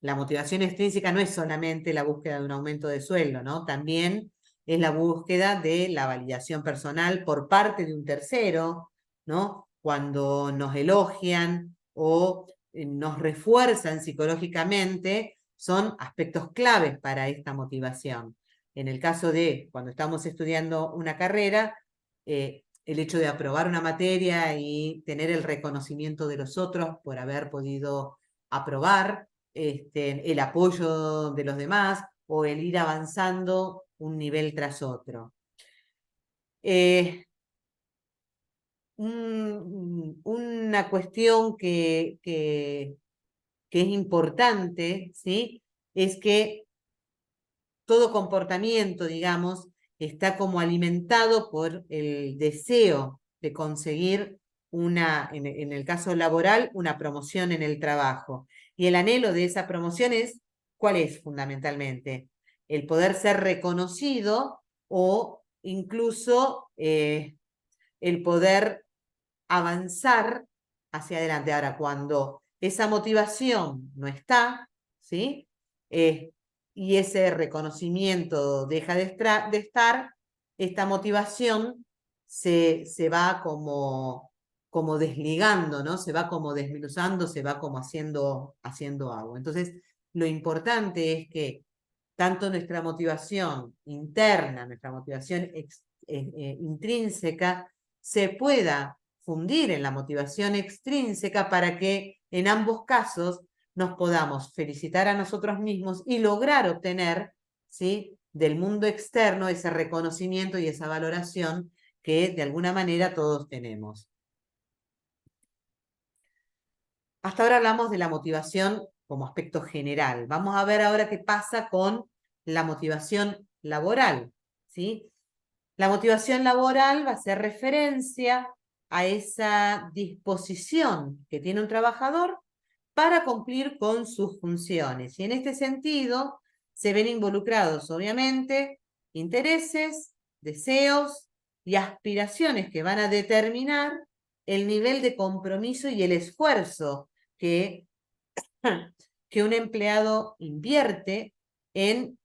la motivación extrínseca no es solamente la búsqueda de un aumento de sueldo, ¿no? También es la búsqueda de la validación personal por parte de un tercero, ¿no? Cuando nos elogian o nos refuerzan psicológicamente, son aspectos claves para esta motivación. En el caso de cuando estamos estudiando una carrera, el hecho de aprobar una materia y tener el reconocimiento de los otros por haber podido aprobar, el apoyo de los demás o el ir avanzando un nivel tras otro. Una cuestión que es importante, ¿sí? Es que todo comportamiento, digamos, está como alimentado por el deseo de conseguir en el caso laboral, una promoción en el trabajo. Y el anhelo de esa promoción es, ¿cuál es fundamentalmente? El poder ser reconocido o incluso el poder avanzar hacia adelante. Ahora, cuando esa motivación no está, ¿sí? Y ese reconocimiento deja de estar, esta motivación se va como desligando, ¿no? Se va como desmenuzando, se va como haciendo agua. Entonces, lo importante es que tanto nuestra motivación interna, nuestra motivación intrínseca, se pueda fundir en la motivación extrínseca para que en ambos casos nos podamos felicitar a nosotros mismos y lograr obtener, ¿sí?, del mundo externo ese reconocimiento y esa valoración que de alguna manera todos tenemos. Hasta ahora hablamos de la motivación como aspecto general. Vamos a ver ahora qué pasa con la motivación laboral, ¿sí? La motivación laboral va a hacer referencia a esa disposición que tiene un trabajador para cumplir con sus funciones. Y en este sentido se ven involucrados, obviamente, intereses, deseos y aspiraciones que van a determinar el nivel de compromiso y el esfuerzo que un empleado invierte en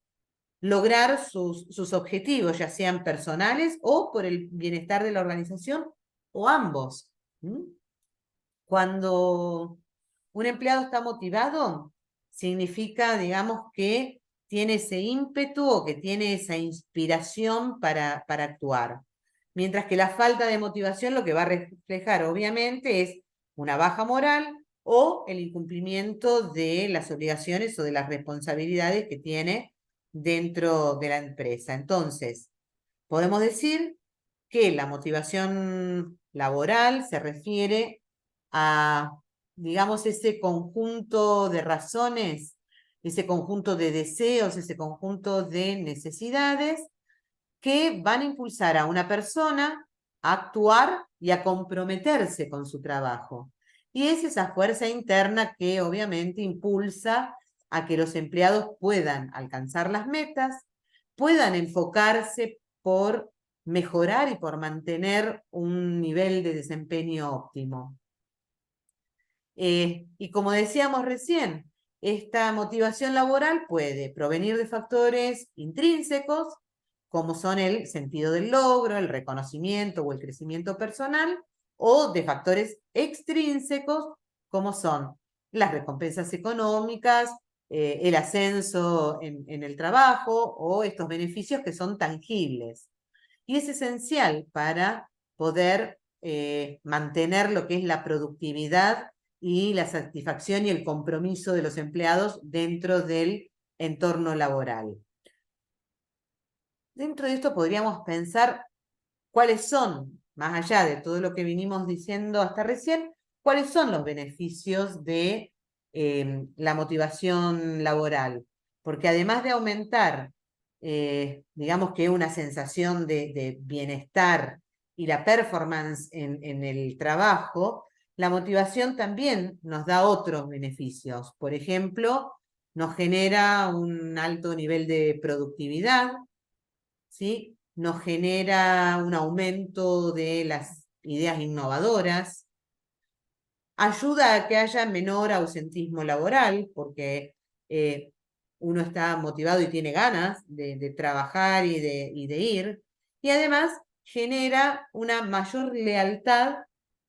lograr sus objetivos, ya sean personales o por el bienestar de la organización, o ambos. Cuando un empleado está motivado, significa, digamos, que tiene ese ímpetu o que tiene esa inspiración para actuar. Mientras que la falta de motivación lo que va a reflejar, obviamente, es una baja moral o el incumplimiento de las obligaciones o de las responsabilidades que tiene dentro de la empresa. Entonces, podemos decir que la motivación laboral se refiere a, digamos, ese conjunto de razones, ese conjunto de deseos, ese conjunto de necesidades que van a impulsar a una persona a actuar y a comprometerse con su trabajo. Y es esa fuerza interna que obviamente impulsa a que los empleados puedan alcanzar las metas, puedan enfocarse por mejorar y por mantener un nivel de desempeño óptimo. Y como decíamos recién, esta motivación laboral puede provenir de factores intrínsecos, como son el sentido del logro, el reconocimiento o el crecimiento personal, o de factores extrínsecos, como son las recompensas económicas, el ascenso en el trabajo o estos beneficios que son tangibles. y es esencial para poder mantener lo que es la productividad y la satisfacción y el compromiso de los empleados dentro del entorno laboral. Dentro de esto podríamos pensar cuáles son, más allá de todo lo que vinimos diciendo hasta recién, cuáles son los beneficios de la motivación laboral. Porque además de aumentar, digamos que una sensación de bienestar y la performance en el trabajo, la motivación también nos da otros beneficios. Por ejemplo, nos genera un alto nivel de productividad, ¿sí? Nos genera un aumento de las ideas innovadoras, ayuda a que haya menor ausentismo laboral, porque uno está motivado y tiene ganas de trabajar y de ir, y además genera una mayor lealtad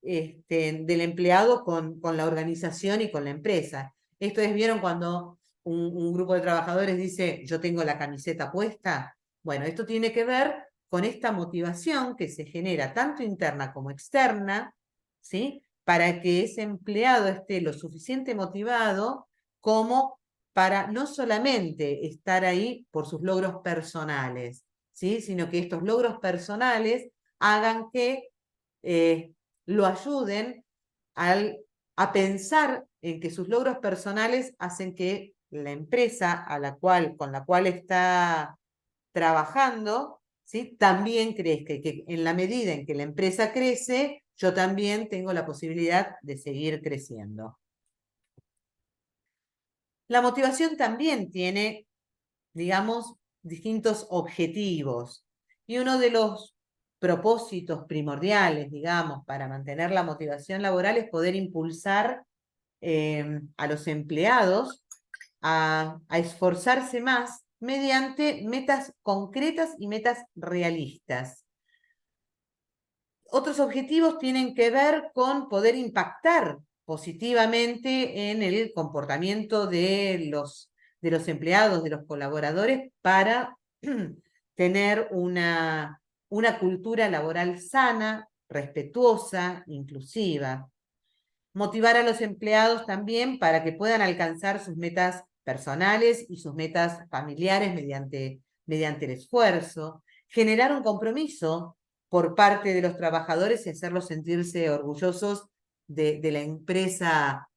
del empleado con la organización y con la empresa. Esto es, ¿vieron cuando un grupo de trabajadores dice, yo tengo la camiseta puesta? Bueno, esto tiene que ver con esta motivación que se genera tanto interna como externa, ¿sí? Para que ese empleado esté lo suficiente motivado como para no solamente estar ahí por sus logros personales, ¿sí? Sino que estos logros personales hagan que lo ayuden a pensar en que sus logros personales hacen que la empresa con la cual está trabajando, ¿sí? También crezca, y que en la medida en que la empresa crece, yo también tengo la posibilidad de seguir creciendo. La motivación también tiene, digamos, distintos objetivos, y uno de los propósitos primordiales, digamos, para mantener la motivación laboral es poder impulsar a los empleados a esforzarse más mediante metas concretas y metas realistas. Otros objetivos tienen que ver con poder impactar positivamente en el comportamiento de los empleados, de los colaboradores, para tener una cultura laboral sana, respetuosa, inclusiva. Motivar a los empleados también para que puedan alcanzar sus metas personales y sus metas familiares mediante el esfuerzo. Generar un compromiso por parte de los trabajadores y hacerlos sentirse orgullosos de la empresa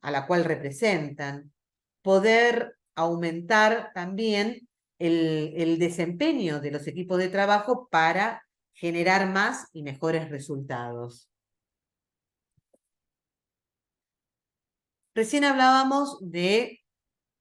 a la cual representan. Poder aumentar también el desempeño de los equipos de trabajo para generar más y mejores resultados. Recién hablábamos de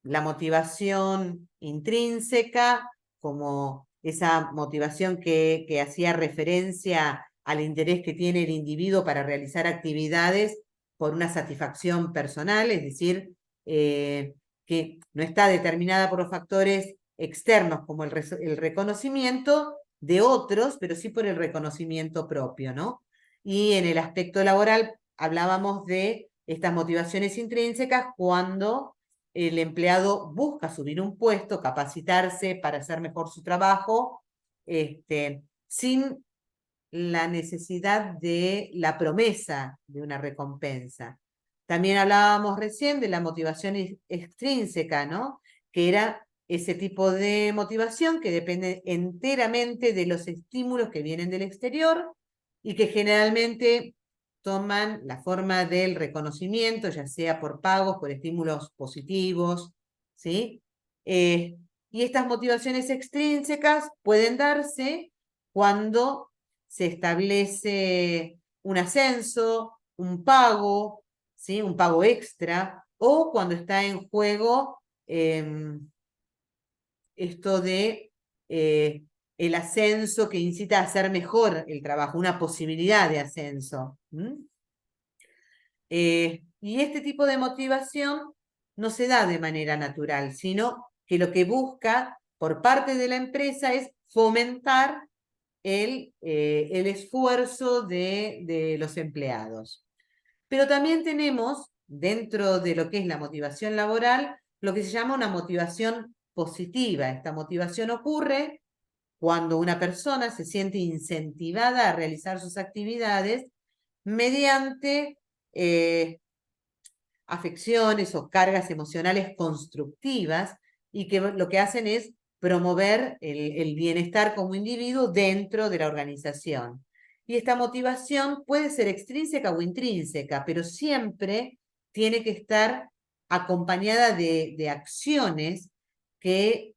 la motivación intrínseca, como esa motivación que hacía referencia al interés que tiene el individuo para realizar actividades por una satisfacción personal, es decir, que no está determinada por los factores externos como el reconocimiento de otros, pero sí por el reconocimiento propio, ¿no? Y en el aspecto laboral hablábamos de estas motivaciones intrínsecas cuando el empleado busca subir un puesto, capacitarse para hacer mejor su trabajo, sin la necesidad de la promesa de una recompensa. También hablábamos recién de la motivación extrínseca, ¿no? Que era ese tipo de motivación que depende enteramente de los estímulos que vienen del exterior y que generalmente toman la forma del reconocimiento, ya sea por pagos, por estímulos positivos, ¿sí? Y estas motivaciones extrínsecas pueden darse cuando se establece un ascenso, un pago, ¿sí? Un pago extra, o cuando está en juego esto de el ascenso que incita a hacer mejor el trabajo, una posibilidad de ascenso. Y este tipo de motivación no se da de manera natural, sino que lo que busca por parte de la empresa es fomentar el esfuerzo de los empleados. Pero también tenemos, dentro de lo que es la motivación laboral, lo que se llama una motivación positiva. Esta motivación ocurre cuando una persona se siente incentivada a realizar sus actividades mediante afecciones o cargas emocionales constructivas y que lo que hacen es promover el bienestar como individuo dentro de la organización. Y esta motivación puede ser extrínseca o intrínseca, pero siempre tiene que estar acompañada de acciones que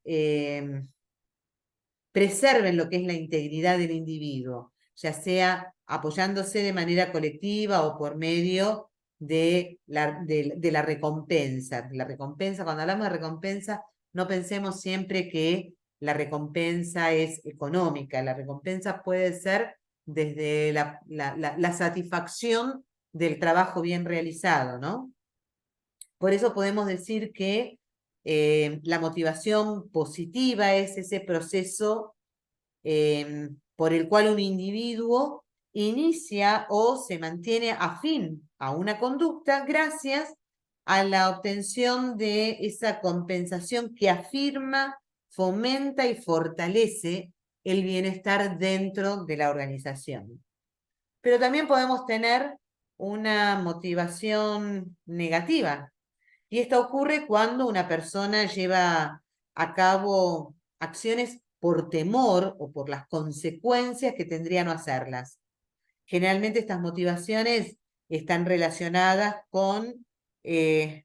preserven lo que es la integridad del individuo, ya sea apoyándose de manera colectiva o por medio de la recompensa. La recompensa, cuando hablamos de recompensa, no pensemos siempre que la recompensa es económica. La recompensa puede ser desde la satisfacción del trabajo bien realizado, ¿no? Por eso podemos decir que la motivación positiva es ese proceso por el cual un individuo inicia o se mantiene afín a una conducta gracias a la obtención de esa compensación que afirma, fomenta y fortalece el bienestar dentro de la organización. Pero también podemos tener una motivación negativa, y esto ocurre cuando una persona lleva a cabo acciones por temor o por las consecuencias que tendría no hacerlas. Generalmente estas motivaciones están relacionadas con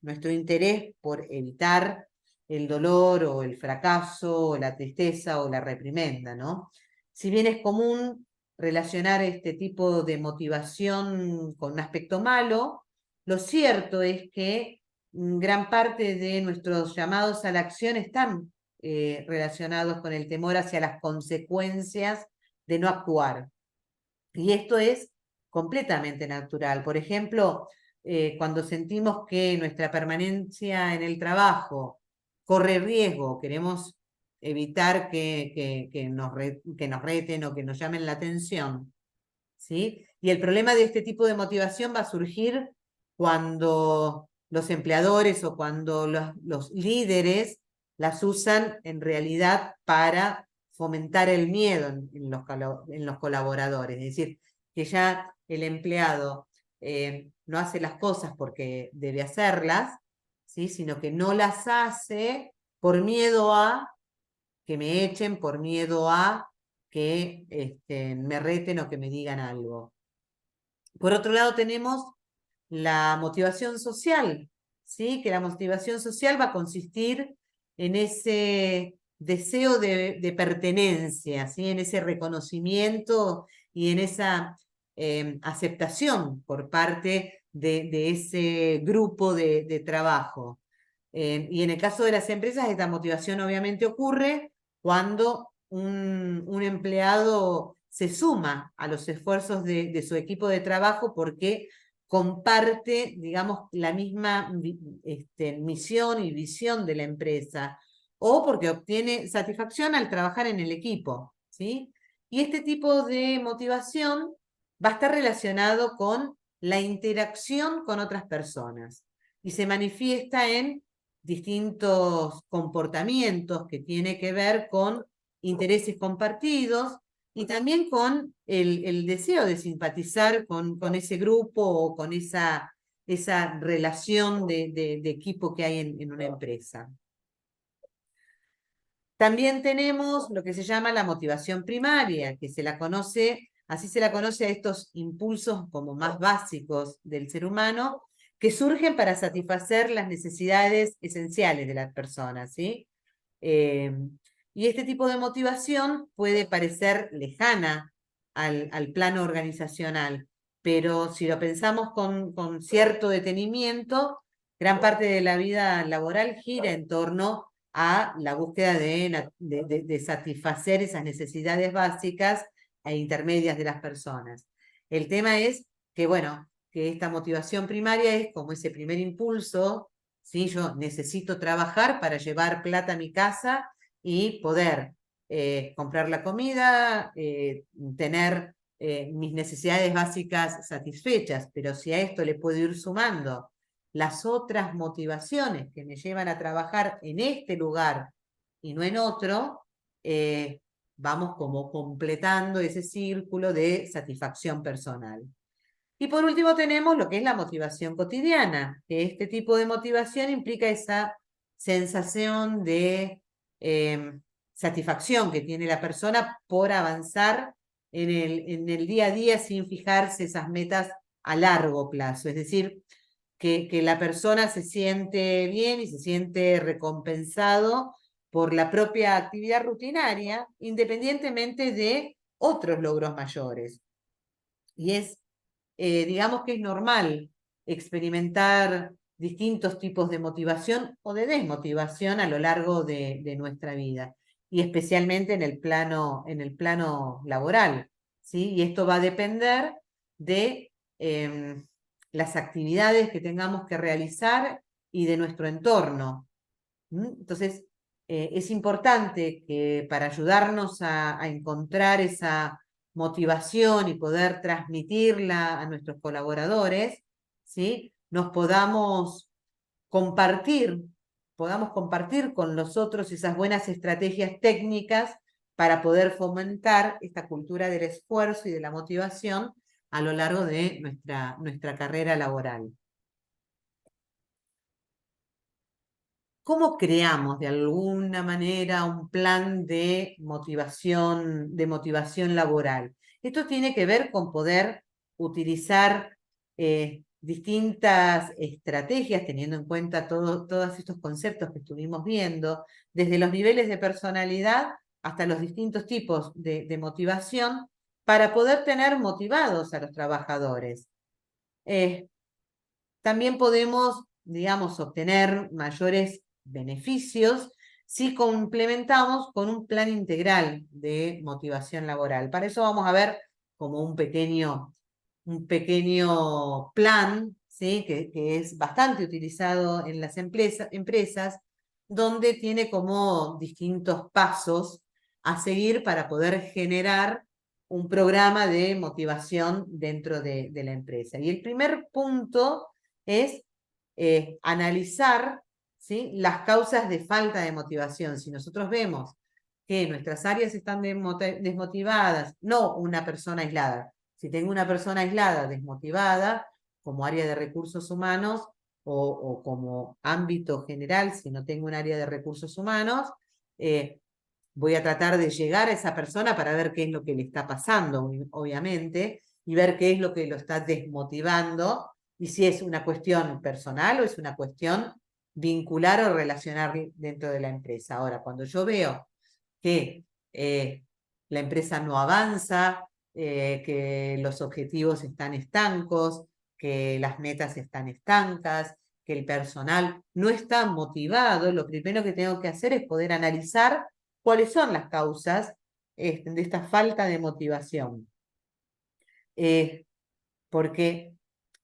nuestro interés por evitar el dolor o el fracaso o la tristeza o la reprimenda, ¿no? Si bien es común relacionar este tipo de motivación con un aspecto malo, lo cierto es que gran parte de nuestros llamados a la acción están relacionados con el temor hacia las consecuencias de no actuar. Y esto es completamente natural. Por ejemplo, cuando sentimos que nuestra permanencia en el trabajo corre riesgo, queremos evitar que nos reten o que nos llamen la atención, ¿sí? Y el problema de este tipo de motivación va a surgir cuando los empleadores o cuando los líderes las usan en realidad para fomentar el miedo en los colaboradores. Es decir, que ya el empleado no hace las cosas porque debe hacerlas, ¿sí? Sino que no las hace por miedo a que me echen, por miedo a que me reten o que me digan algo. Por otro lado tenemos la motivación social, ¿sí? Que la motivación social va a consistir en ese deseo de pertenencia, ¿sí? En ese reconocimiento y en esa aceptación por parte de ese grupo de trabajo. Y en el caso de las empresas, esta motivación obviamente ocurre cuando un empleado se suma a los esfuerzos de su equipo de trabajo porque comparte, digamos, la misma misión y visión de la empresa, o porque obtiene satisfacción al trabajar en el equipo, ¿sí? Y este tipo de motivación va a estar relacionado con la interacción con otras personas y se manifiesta en distintos comportamientos que tiene que ver con intereses compartidos y también con el deseo de simpatizar con ese grupo o con esa relación de equipo que hay en una empresa. También tenemos lo que se llama la motivación primaria, que así se la conoce a estos impulsos como más básicos del ser humano, que surgen para satisfacer las necesidades esenciales de las personas, ¿sí? Y este tipo de motivación puede parecer lejana al plano organizacional, pero si lo pensamos con cierto detenimiento, gran parte de la vida laboral gira en torno a la búsqueda de satisfacer esas necesidades básicas e intermedias de las personas. El tema es que, bueno, que esta motivación primaria es como ese primer impulso, ¿sí? Yo necesito trabajar para llevar plata a mi casa y poder comprar la comida, tener mis necesidades básicas satisfechas, pero si a esto le puedo ir sumando las otras motivaciones que me llevan a trabajar en este lugar y no en otro, vamos como completando ese círculo de satisfacción personal. Y por último tenemos lo que es la motivación cotidiana, que este tipo de motivación implica esa sensación de satisfacción que tiene la persona por avanzar en el día a día sin fijarse esas metas a largo plazo. Es decir, que la persona se siente bien y se siente recompensado por la propia actividad rutinaria, independientemente de otros logros mayores. Y digamos que es normal experimentar distintos tipos de motivación o de desmotivación a lo largo de nuestra vida, y especialmente en el plano laboral, ¿sí? Y esto va a depender de las actividades que tengamos que realizar y de nuestro entorno. Entonces, es importante que para ayudarnos a encontrar esa motivación y poder transmitirla a nuestros colaboradores, ¿sí? Podamos compartir con los otros esas buenas estrategias técnicas para poder fomentar esta cultura del esfuerzo y de la motivación a lo largo de nuestra carrera laboral. ¿Cómo creamos de alguna manera un plan de motivación laboral? Esto tiene que ver con poder utilizar distintas estrategias, teniendo en cuenta todos estos conceptos que estuvimos viendo, desde los niveles de personalidad hasta los distintos tipos de motivación, para poder tener motivados a los trabajadores. También podemos, digamos, obtener mayores beneficios si complementamos con un plan integral de motivación laboral. Para eso vamos a ver como un pequeño plan, ¿sí? que es bastante utilizado en las empresas, donde tiene como distintos pasos a seguir para poder generar un programa de motivación dentro de la empresa. Y el primer punto es analizar, ¿sí? las causas de falta de motivación. Si nosotros vemos que nuestras áreas están desmotivadas, no una persona aislada. Si tengo una persona aislada, desmotivada, como área de recursos humanos o como ámbito general, si no tengo un área de recursos humanos, voy a tratar de llegar a esa persona para ver qué es lo que le está pasando, obviamente, y ver qué es lo que lo está desmotivando, y si es una cuestión personal o es una cuestión vincular o relacionar dentro de la empresa. Ahora, cuando yo veo que la empresa no avanza, que los objetivos están estancos, que las metas están estancas, que el personal no está motivado, lo primero que tengo que hacer es poder analizar cuáles son las causas de esta falta de motivación. Porque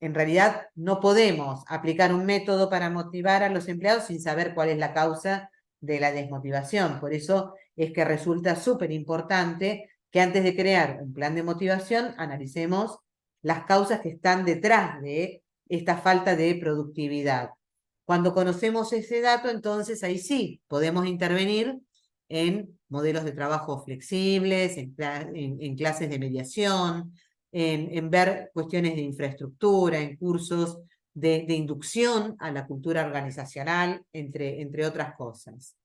en realidad no podemos aplicar un método para motivar a los empleados sin saber cuál es la causa de la desmotivación. Por eso es que resulta súper importante que antes de crear un plan de motivación analicemos las causas que están detrás de esta falta de productividad. Cuando conocemos ese dato, entonces ahí sí podemos intervenir en modelos de trabajo flexibles, en clases de mediación, en ver cuestiones de infraestructura, en cursos de inducción a la cultura organizacional, entre otras cosas.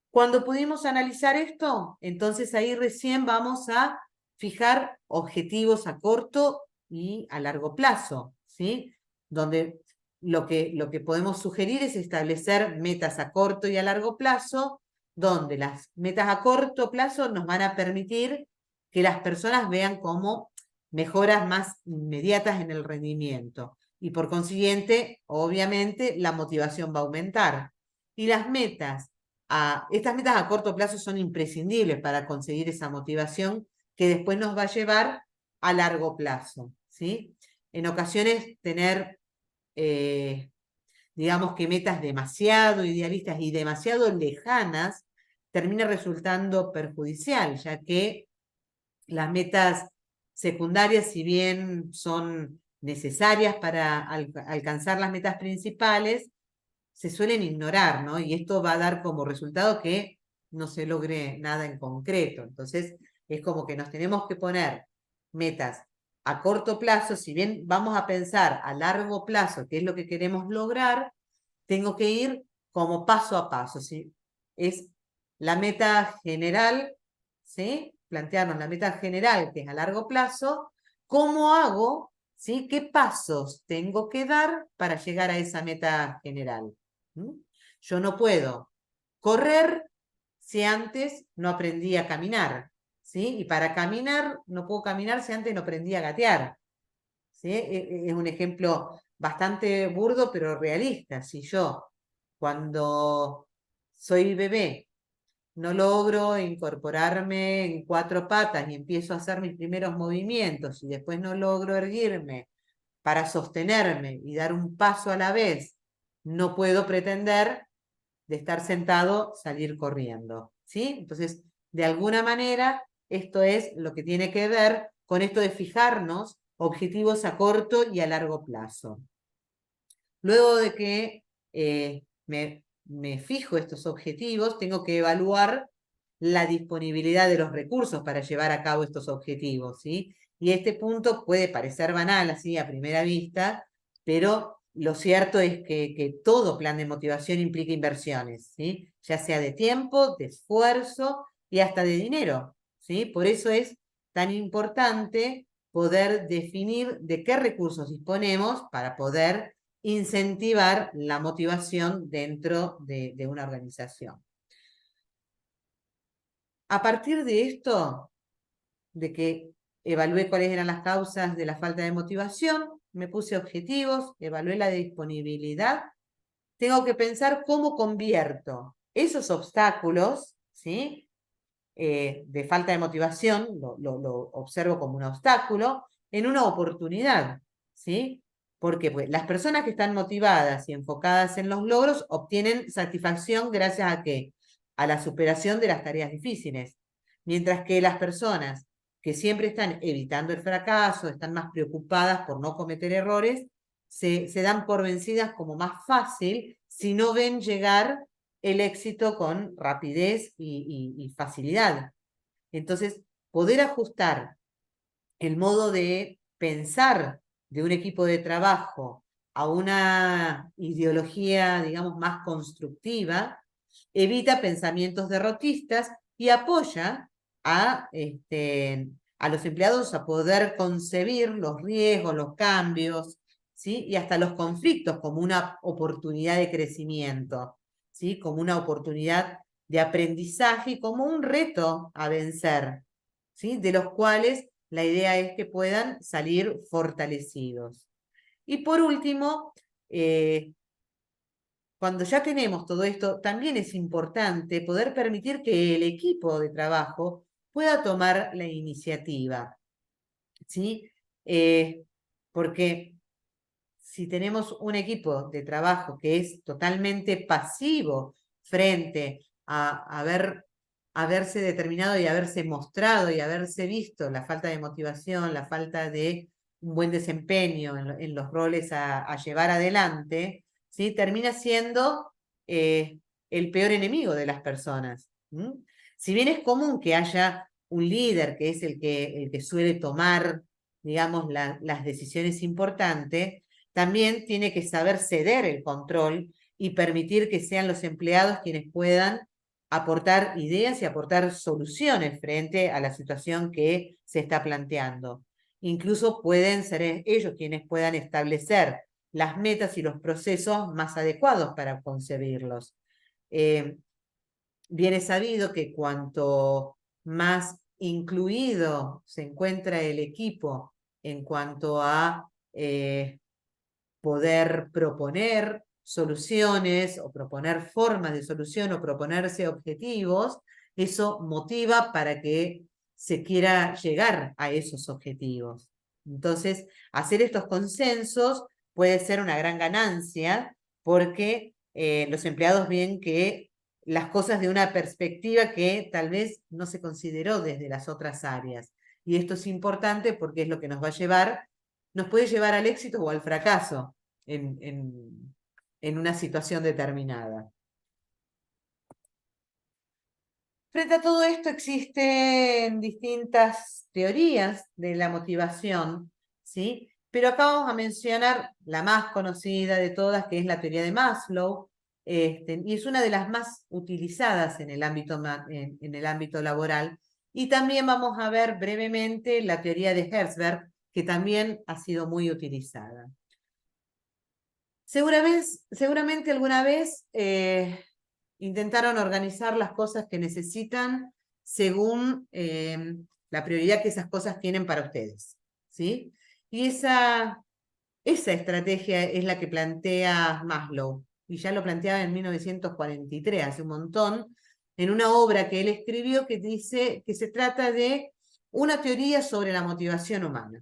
Cuando pudimos analizar esto, entonces ahí recién vamos a fijar objetivos a corto y a largo plazo, ¿sí? Donde lo que podemos sugerir es establecer metas a corto y a largo plazo, donde las metas a corto plazo nos van a permitir que las personas vean como mejoras más inmediatas en el rendimiento. Y por consiguiente, obviamente, la motivación va a aumentar. Y estas metas a corto plazo son imprescindibles para conseguir esa motivación que después nos va a llevar a largo plazo, ¿sí? En ocasiones tener, digamos que metas demasiado idealistas y demasiado lejanas termina resultando perjudicial, ya que las metas secundarias, si bien son necesarias para alcanzar las metas principales, se suelen ignorar, ¿no? Y esto va a dar como resultado que no se logre nada en concreto. Entonces, es como que nos tenemos que poner metas a corto plazo. Si bien vamos a pensar a largo plazo qué es lo que queremos lograr, tengo que ir como paso a paso, ¿sí? Es la meta general, ¿sí? Plantearnos la meta general, que es a largo plazo. ¿Cómo hago? ¿Sí? ¿Qué pasos tengo que dar para llegar a esa meta general? ¿Mm? Yo no puedo correr si antes no aprendí a caminar, ¿sí? Y para caminar, no puedo caminar si antes no aprendí a gatear, ¿sí? Es un ejemplo bastante burdo, pero realista. Si yo, cuando soy bebé, no logro incorporarme en 4 patas y empiezo a hacer mis primeros movimientos y después no logro erguirme para sostenerme y dar un paso a la vez, no puedo pretender de estar sentado salir corriendo, ¿sí? Entonces, de alguna manera, esto es lo que tiene que ver con esto de fijarnos objetivos a corto y a largo plazo. Luego de que me fijo estos objetivos, tengo que evaluar la disponibilidad de los recursos para llevar a cabo estos objetivos, ¿sí? Y este punto puede parecer banal así a primera vista, pero lo cierto es que todo plan de motivación implica inversiones, ¿sí? Ya sea de tiempo, de esfuerzo y hasta de dinero, ¿sí? Por eso es tan importante poder definir de qué recursos disponemos para poder incentivar la motivación dentro de una organización. A partir de esto, de que evalué cuáles eran las causas de la falta de motivación, me puse objetivos, evalué la disponibilidad, tengo que pensar cómo convierto esos obstáculos, ¿sí? De falta de motivación, lo observo como un obstáculo, en una oportunidad, ¿sí? Porque pues, las personas que están motivadas y enfocadas en los logros obtienen satisfacción gracias a ¿qué? A la superación de las tareas difíciles. Mientras que las personas que siempre están evitando el fracaso, están más preocupadas por no cometer errores, se dan por vencidas como más fácil si no ven llegar el éxito con rapidez y facilidad. Entonces, poder ajustar el modo de pensar de un equipo de trabajo a una ideología, digamos, más constructiva, evita pensamientos derrotistas y apoya a los empleados a poder concebir los riesgos, los cambios, ¿sí? Y hasta los conflictos como una oportunidad de crecimiento, ¿sí? Como una oportunidad de aprendizaje y como un reto a vencer, ¿sí? De los cuales la idea es que puedan salir fortalecidos. Y por último, cuando ya tenemos todo esto, también es importante poder permitir que el equipo de trabajo pueda tomar la iniciativa, ¿sí? Porque si tenemos un equipo de trabajo que es totalmente pasivo frente a haberse determinado y haberse mostrado y haberse visto la falta de motivación, la falta de un buen desempeño en los roles a llevar adelante, ¿sí? Termina siendo el peor enemigo de las personas. ¿Mm? Si bien es común que haya un líder que es el que suele tomar, digamos, las decisiones importantes, también tiene que saber ceder el control y permitir que sean los empleados quienes puedan aportar ideas y aportar soluciones frente a la situación que se está planteando. Incluso pueden ser ellos quienes puedan establecer las metas y los procesos más adecuados para concebirlos. Bien es sabido que cuanto más incluido se encuentra el equipo en cuanto a poder proponer soluciones o proponer formas de solución o proponerse objetivos, eso motiva para que se quiera llegar a esos objetivos. Entonces, hacer estos consensos puede ser una gran ganancia porque los empleados ven que las cosas de una perspectiva que tal vez no se consideró desde las otras áreas. Y esto es importante porque es lo que nos va a llevar, nos puede llevar al éxito o al fracaso en una situación determinada. Frente a todo esto existen distintas teorías de la motivación, ¿sí? Pero acá vamos a mencionar la más conocida de todas, que es la teoría de Maslow, y es una de las más utilizadas en el ámbito laboral. Y también vamos a ver brevemente la teoría de Herzberg, que también ha sido muy utilizada. Seguramente alguna vez intentaron organizar las cosas que necesitan según la prioridad que esas cosas tienen para ustedes, ¿sí? Y esa estrategia es la que plantea Maslow, y ya lo planteaba en 1943, hace un montón, en una obra que él escribió que dice que se trata de una teoría sobre la motivación humana.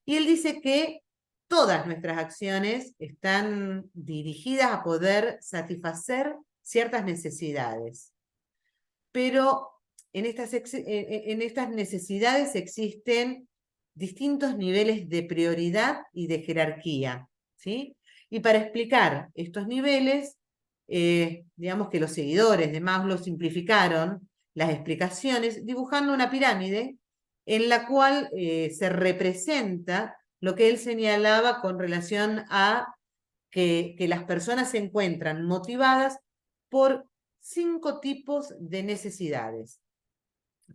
Y él dice que todas nuestras acciones están dirigidas a poder satisfacer ciertas necesidades. Pero en estas necesidades existen distintos niveles de prioridad y de jerarquía, ¿sí? Y para explicar estos niveles, digamos que los seguidores de Maslow simplificaron las explicaciones dibujando una pirámide en la cual se representa lo que él señalaba con relación a que las personas se encuentran motivadas por 5 tipos de necesidades.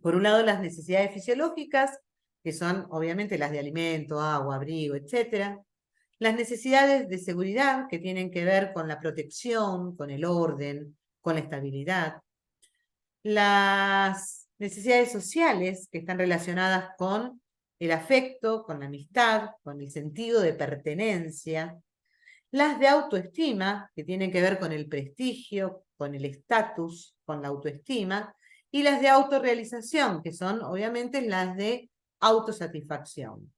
Por un lado, las necesidades fisiológicas, que son obviamente las de alimento, agua, abrigo, etc. Las necesidades de seguridad, que tienen que ver con la protección, con el orden, con la estabilidad. Las necesidades sociales, que están relacionadas con el afecto, con la amistad, con el sentido de pertenencia. Las de autoestima, que tienen que ver con el prestigio, con el estatus, con la autoestima. Y las de autorrealización, que son obviamente las de autosatisfacción.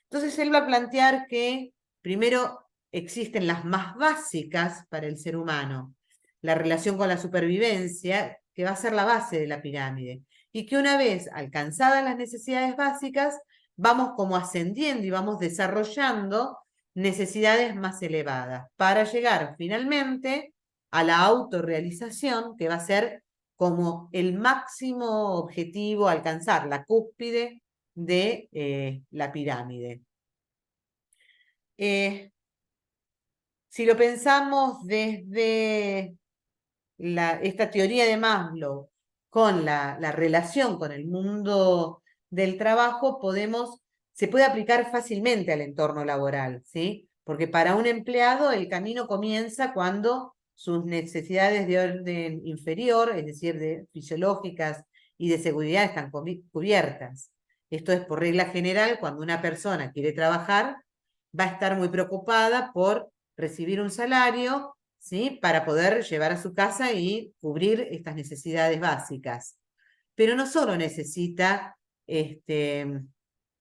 Entonces él va a plantear que primero existen las más básicas para el ser humano, la relación con la supervivencia, que va a ser la base de la pirámide, y que una vez alcanzadas las necesidades básicas, vamos como ascendiendo y vamos desarrollando necesidades más elevadas para llegar finalmente a la autorrealización, que va a ser como el máximo objetivo a alcanzar, la cúspide de la pirámide. Si lo pensamos desde esta teoría de Maslow con la relación con el mundo del trabajo, se puede aplicar fácilmente al entorno laboral, ¿sí? Porque para un empleado el camino comienza cuando sus necesidades de orden inferior, es decir, fisiológicas y de seguridad, están cubiertas. Esto es por regla general, cuando una persona quiere trabajar, va a estar muy preocupada por recibir un salario, ¿sí? Para poder llevar a su casa y cubrir estas necesidades básicas. Pero no solo necesita de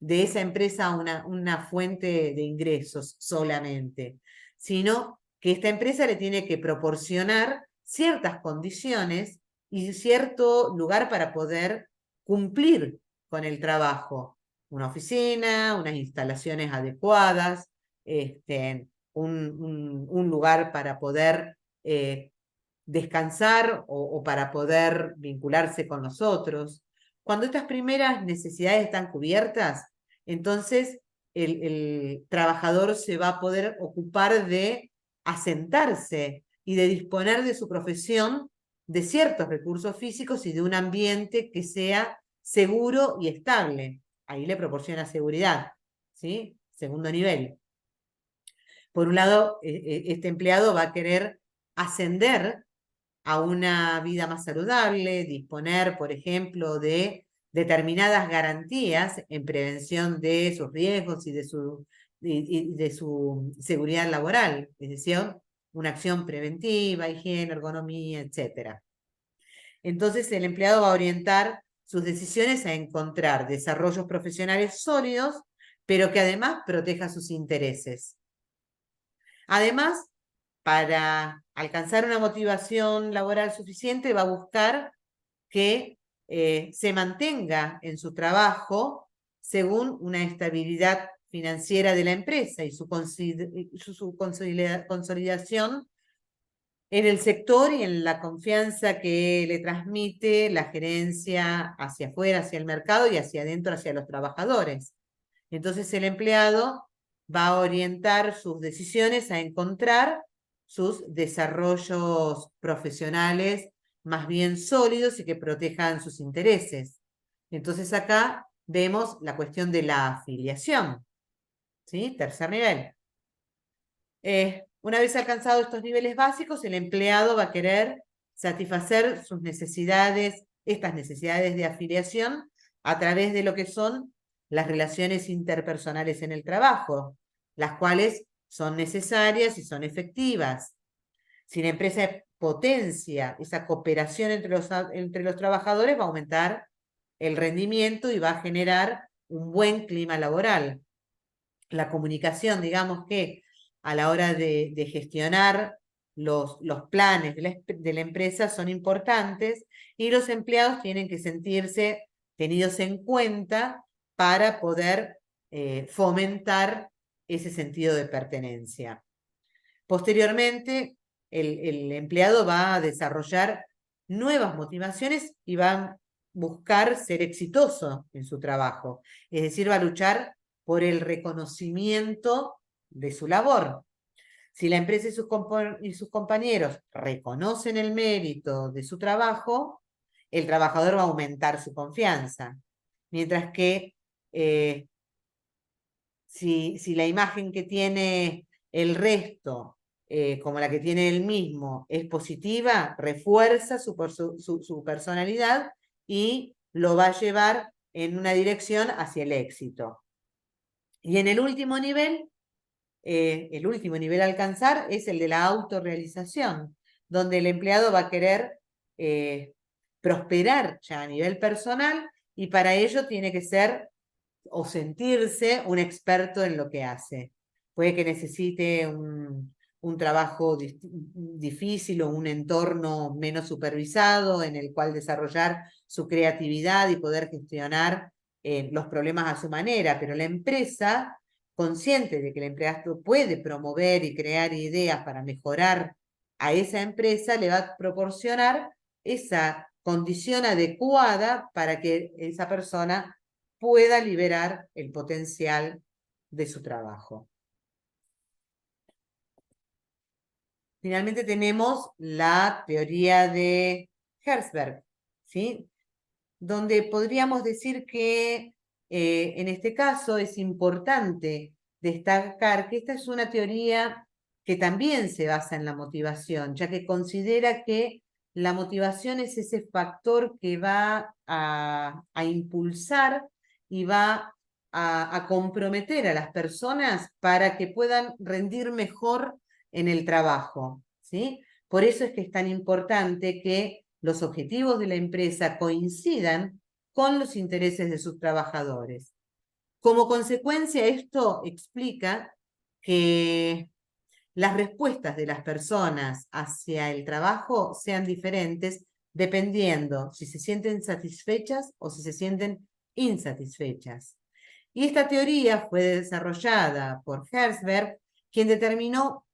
esa empresa una fuente de ingresos solamente, sino que esta empresa le tiene que proporcionar ciertas condiciones y cierto lugar para poder cumplir con el trabajo. Una oficina, unas instalaciones adecuadas, un lugar para poder descansar o para poder vincularse con los otros. Cuando estas primeras necesidades están cubiertas, entonces el trabajador se va a poder ocupar de asentarse y de disponer de su profesión de ciertos recursos físicos y de un ambiente que sea seguro y estable. Ahí le proporciona seguridad, ¿sí? Segundo nivel. Por un lado, este empleado va a querer ascender a una vida más saludable, disponer, por ejemplo, de determinadas garantías en prevención de sus riesgos y de su seguridad laboral, es decir, una acción preventiva, higiene, ergonomía, etc. Entonces, el empleado va a orientar sus decisiones a encontrar desarrollos profesionales sólidos, pero que además proteja sus intereses. Además, para alcanzar una motivación laboral suficiente, va a buscar que se mantenga en su trabajo según una estabilidad financiera de la empresa y su consolidación en el sector y en la confianza que le transmite la gerencia hacia afuera, hacia el mercado y hacia adentro, hacia los trabajadores. Entonces el empleado va a orientar sus decisiones a encontrar sus desarrollos profesionales más bien sólidos y que protejan sus intereses. Entonces acá vemos la cuestión de la afiliación, ¿sí? Tercer nivel. Una vez alcanzados estos niveles básicos, el empleado va a querer satisfacer sus necesidades, estas necesidades de afiliación, a través de lo que son las relaciones interpersonales en el trabajo, las cuales son necesarias y son efectivas. Si la empresa potencia esa cooperación entre los trabajadores, va a aumentar el rendimiento y va a generar un buen clima laboral. La comunicación, digamos que a la hora de gestionar los planes de la empresa son importantes y los empleados tienen que sentirse tenidos en cuenta para poder fomentar ese sentido de pertenencia. Posteriormente, el empleado va a desarrollar nuevas motivaciones y va a buscar ser exitoso en su trabajo. Es decir, va a luchar por el reconocimiento de su labor. Si la empresa y sus compañeros reconocen el mérito de su trabajo, el trabajador va a aumentar su confianza. Mientras que si la imagen que tiene el resto, como la que tiene él mismo, es positiva, refuerza su personalidad y lo va a llevar en una dirección hacia el éxito. Y en el último nivel a alcanzar es el de la autorrealización, donde el empleado va a querer prosperar ya a nivel personal y para ello tiene que ser o sentirse un experto en lo que hace. Puede que necesite un trabajo difícil o un entorno menos supervisado en el cual desarrollar su creatividad y poder gestionar los problemas a su manera, pero la empresa, consciente de que el empleado puede promover y crear ideas para mejorar a esa empresa, le va a proporcionar esa condición adecuada para que esa persona pueda liberar el potencial de su trabajo. Finalmente tenemos la teoría de Herzberg, ¿sí? Donde podríamos decir que en este caso es importante destacar que esta es una teoría que también se basa en la motivación, ya que considera que la motivación es ese factor que va a impulsar y va a comprometer a las personas para que puedan rendir mejor en el trabajo, ¿sí? Por eso es que es tan importante que los objetivos de la empresa coincidan con los intereses de sus trabajadores. Como consecuencia, esto explica que las respuestas de las personas hacia el trabajo sean diferentes dependiendo si se sienten satisfechas o si se sienten insatisfechas. Y esta teoría fue desarrollada por Herzberg, quien determinó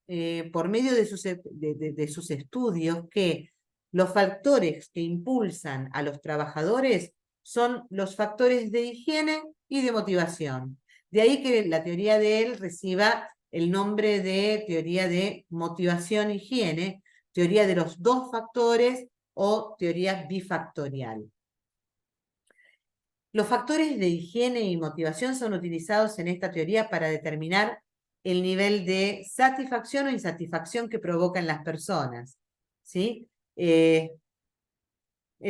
por medio de sus estudios que los factores que impulsan a los trabajadores son los factores de higiene y de motivación. De ahí que la teoría de él reciba el nombre de teoría de motivación-higiene, teoría de los dos factores o teoría bifactorial. Los factores de higiene y motivación son utilizados en esta teoría para determinar el nivel de satisfacción o insatisfacción que provocan las personas, ¿sí? Él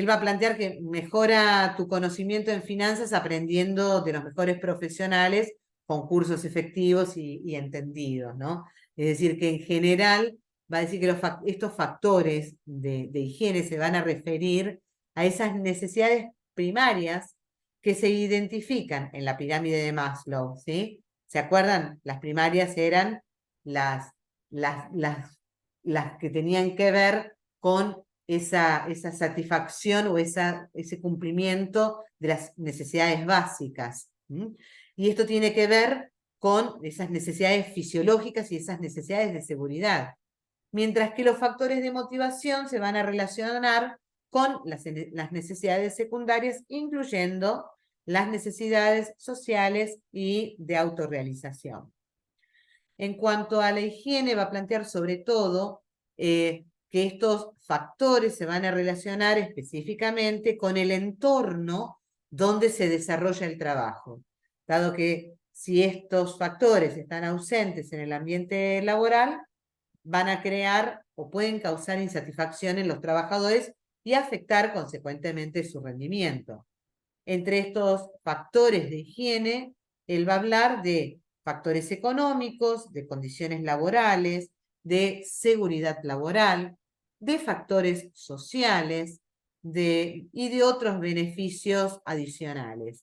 va a plantear que mejora tu conocimiento en finanzas aprendiendo de los mejores profesionales con cursos efectivos y entendidos, ¿no? Es decir, que en general va a decir que estos factores de higiene se van a referir a esas necesidades primarias que se identifican en la pirámide de Maslow, ¿sí? ¿Se acuerdan? Las primarias eran las que tenían que ver con esa satisfacción o ese cumplimiento de las necesidades básicas. Y esto tiene que ver con esas necesidades fisiológicas y esas necesidades de seguridad. mientras que los factores de motivación se van a relacionar con las necesidades secundarias, incluyendo las necesidades sociales y de autorrealización. En cuanto a la higiene, va a plantear sobre todo que estos factores se van a relacionar específicamente con el entorno donde se desarrolla el trabajo, dado que si estos factores están ausentes en el ambiente laboral, van a crear o pueden causar insatisfacción en los trabajadores y afectar consecuentemente su rendimiento. Entre estos factores de higiene, él va a hablar de factores económicos, de condiciones laborales, de seguridad laboral, de factores sociales y de otros beneficios adicionales.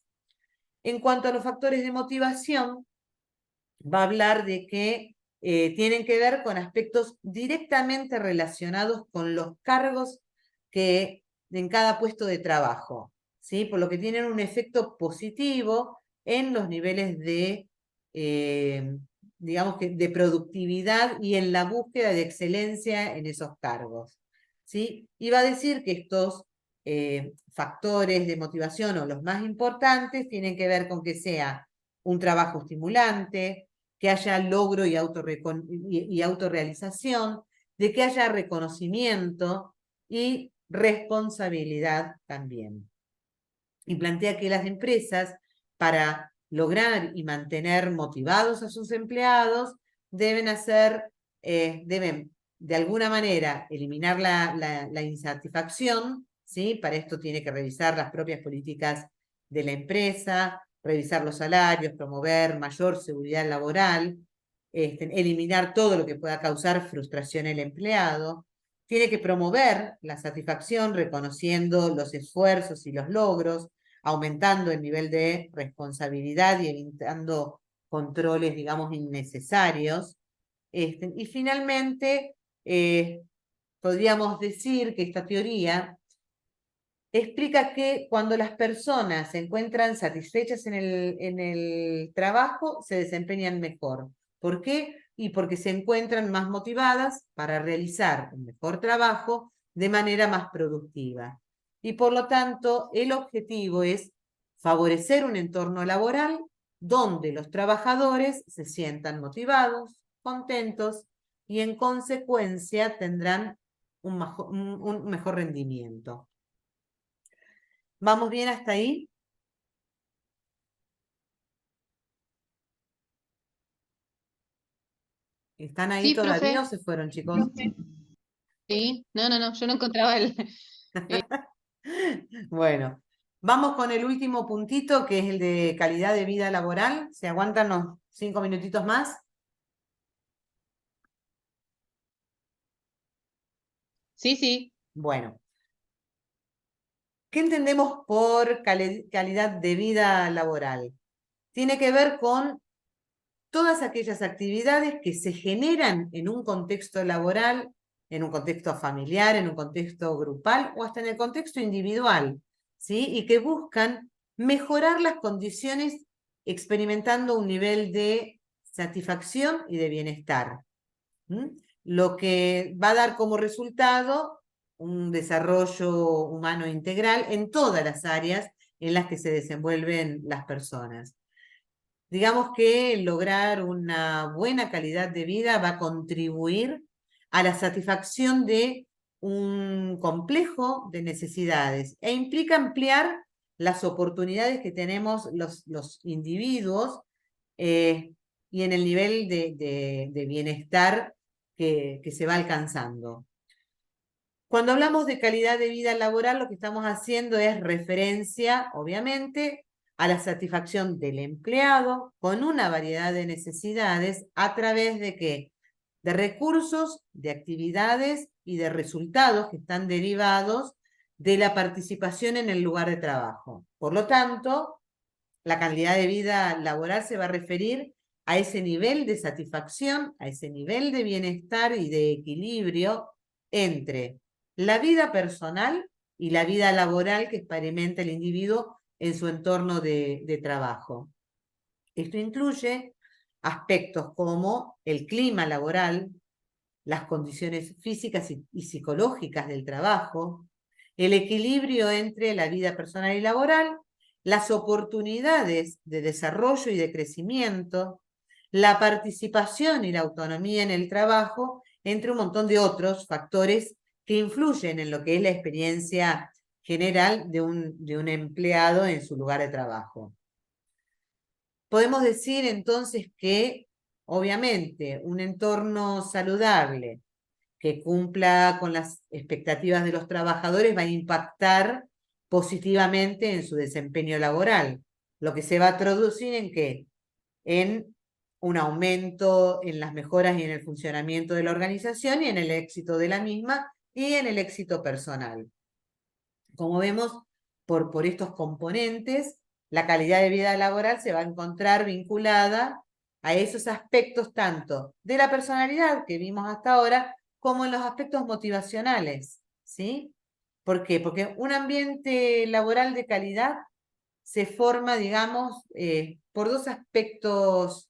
En cuanto a los factores de motivación, va a hablar de que tienen que ver con aspectos directamente relacionados con los cargos que en cada puesto de trabajo, ¿sí? Por lo que tienen un efecto positivo en los niveles de, digamos que, de productividad y en la búsqueda de excelencia en esos cargos, ¿sí? Y va a decir que estos factores de motivación, o los más importantes, tienen que ver con que sea un trabajo estimulante, que haya logro y autorrealización, de que haya reconocimiento y responsabilidad también. Y plantea que las empresas, para lograr y mantener motivados a sus empleados, deben de alguna manera eliminar la insatisfacción, ¿sí? Para esto tiene que revisar las propias políticas de la empresa, revisar los salarios, promover mayor seguridad laboral, eliminar todo lo que pueda causar frustración en el empleado. Tiene que promover la satisfacción reconociendo los esfuerzos y los logros, aumentando el nivel de responsabilidad y evitando controles, digamos, innecesarios. Y finalmente, podríamos decir que esta teoría explica que cuando las personas se encuentran satisfechas en el trabajo, se desempeñan mejor. ¿Por qué? Y porque se encuentran más motivadas para realizar un mejor trabajo de manera más productiva. Y por lo tanto, el objetivo es favorecer un entorno laboral donde los trabajadores se sientan motivados, contentos y en consecuencia tendrán un mejor rendimiento. ¿Vamos bien hasta ahí? ¿Están ahí Sí, todavía profe. o se fueron, chicos? Sí, no, yo no encontraba el... Bueno, vamos con el último puntito, que es el de calidad de vida laboral. ¿Se aguantan unos 5 minutitos más? Sí. Bueno, ¿qué entendemos por calidad de vida laboral? Tiene que ver con todas aquellas actividades que se generan en un contexto laboral, en un contexto familiar, en un contexto grupal o hasta en el contexto individual, ¿sí? Y que buscan mejorar las condiciones experimentando un nivel de satisfacción y de bienestar. Lo que va a dar como resultado un desarrollo humano integral en todas las áreas en las que se desenvuelven las personas. Digamos que lograr una buena calidad de vida va a contribuir a la satisfacción de un complejo de necesidades e implica ampliar las oportunidades que tenemos los individuos y en el nivel de bienestar que se va alcanzando. Cuando hablamos de calidad de vida laboral, lo que estamos haciendo es referencia, obviamente, a la satisfacción del empleado con una variedad de necesidades a través de ¿qué? De recursos, de actividades y de resultados que están derivados de la participación en el lugar de trabajo. Por lo tanto, la calidad de vida laboral se va a referir a ese nivel de satisfacción, a ese nivel de bienestar y de equilibrio entre la vida personal y la vida laboral que experimenta el individuo en su entorno de trabajo. Esto incluye aspectos como el clima laboral, las condiciones físicas y psicológicas del trabajo, el equilibrio entre la vida personal y laboral, las oportunidades de desarrollo y de crecimiento, la participación y la autonomía en el trabajo, entre un montón de otros factores que influyen en lo que es la experiencia general de un empleado en su lugar de trabajo. Podemos decir entonces que, obviamente, un entorno saludable que cumpla con las expectativas de los trabajadores va a impactar positivamente en su desempeño laboral, lo que se va a traducir en ¿qué? En un aumento en las mejoras y en el funcionamiento de la organización y en el éxito de la misma y en el éxito personal. Como vemos, por estos componentes, la calidad de vida laboral se va a encontrar vinculada a esos aspectos tanto de la personalidad que vimos hasta ahora, como en los aspectos motivacionales, ¿sí? ¿Por qué? Porque un ambiente laboral de calidad se forma, digamos, por dos aspectos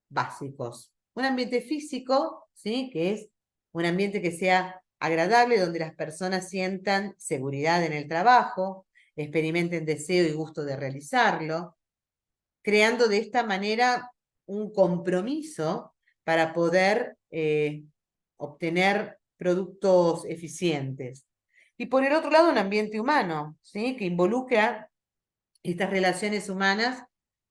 básicos. Un ambiente físico, ¿sí? Que es un ambiente que sea agradable, donde las personas sientan seguridad en el trabajo, experimenten deseo y gusto de realizarlo, creando de esta manera un compromiso para poder obtener productos eficientes. Y por el otro lado, un ambiente humano, ¿sí? Que involucra estas relaciones humanas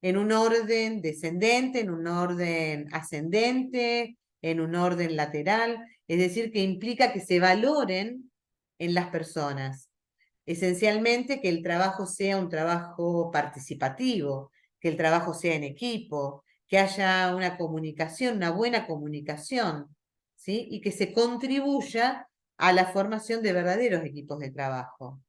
en un orden descendente, en un orden ascendente, en un orden lateral, es decir, que implica que se valoren en las personas. Esencialmente que el trabajo sea un trabajo participativo, que el trabajo sea en equipo, que haya una comunicación, una buena comunicación, ¿sí? Y que se contribuya a la formación de verdaderos equipos de trabajo.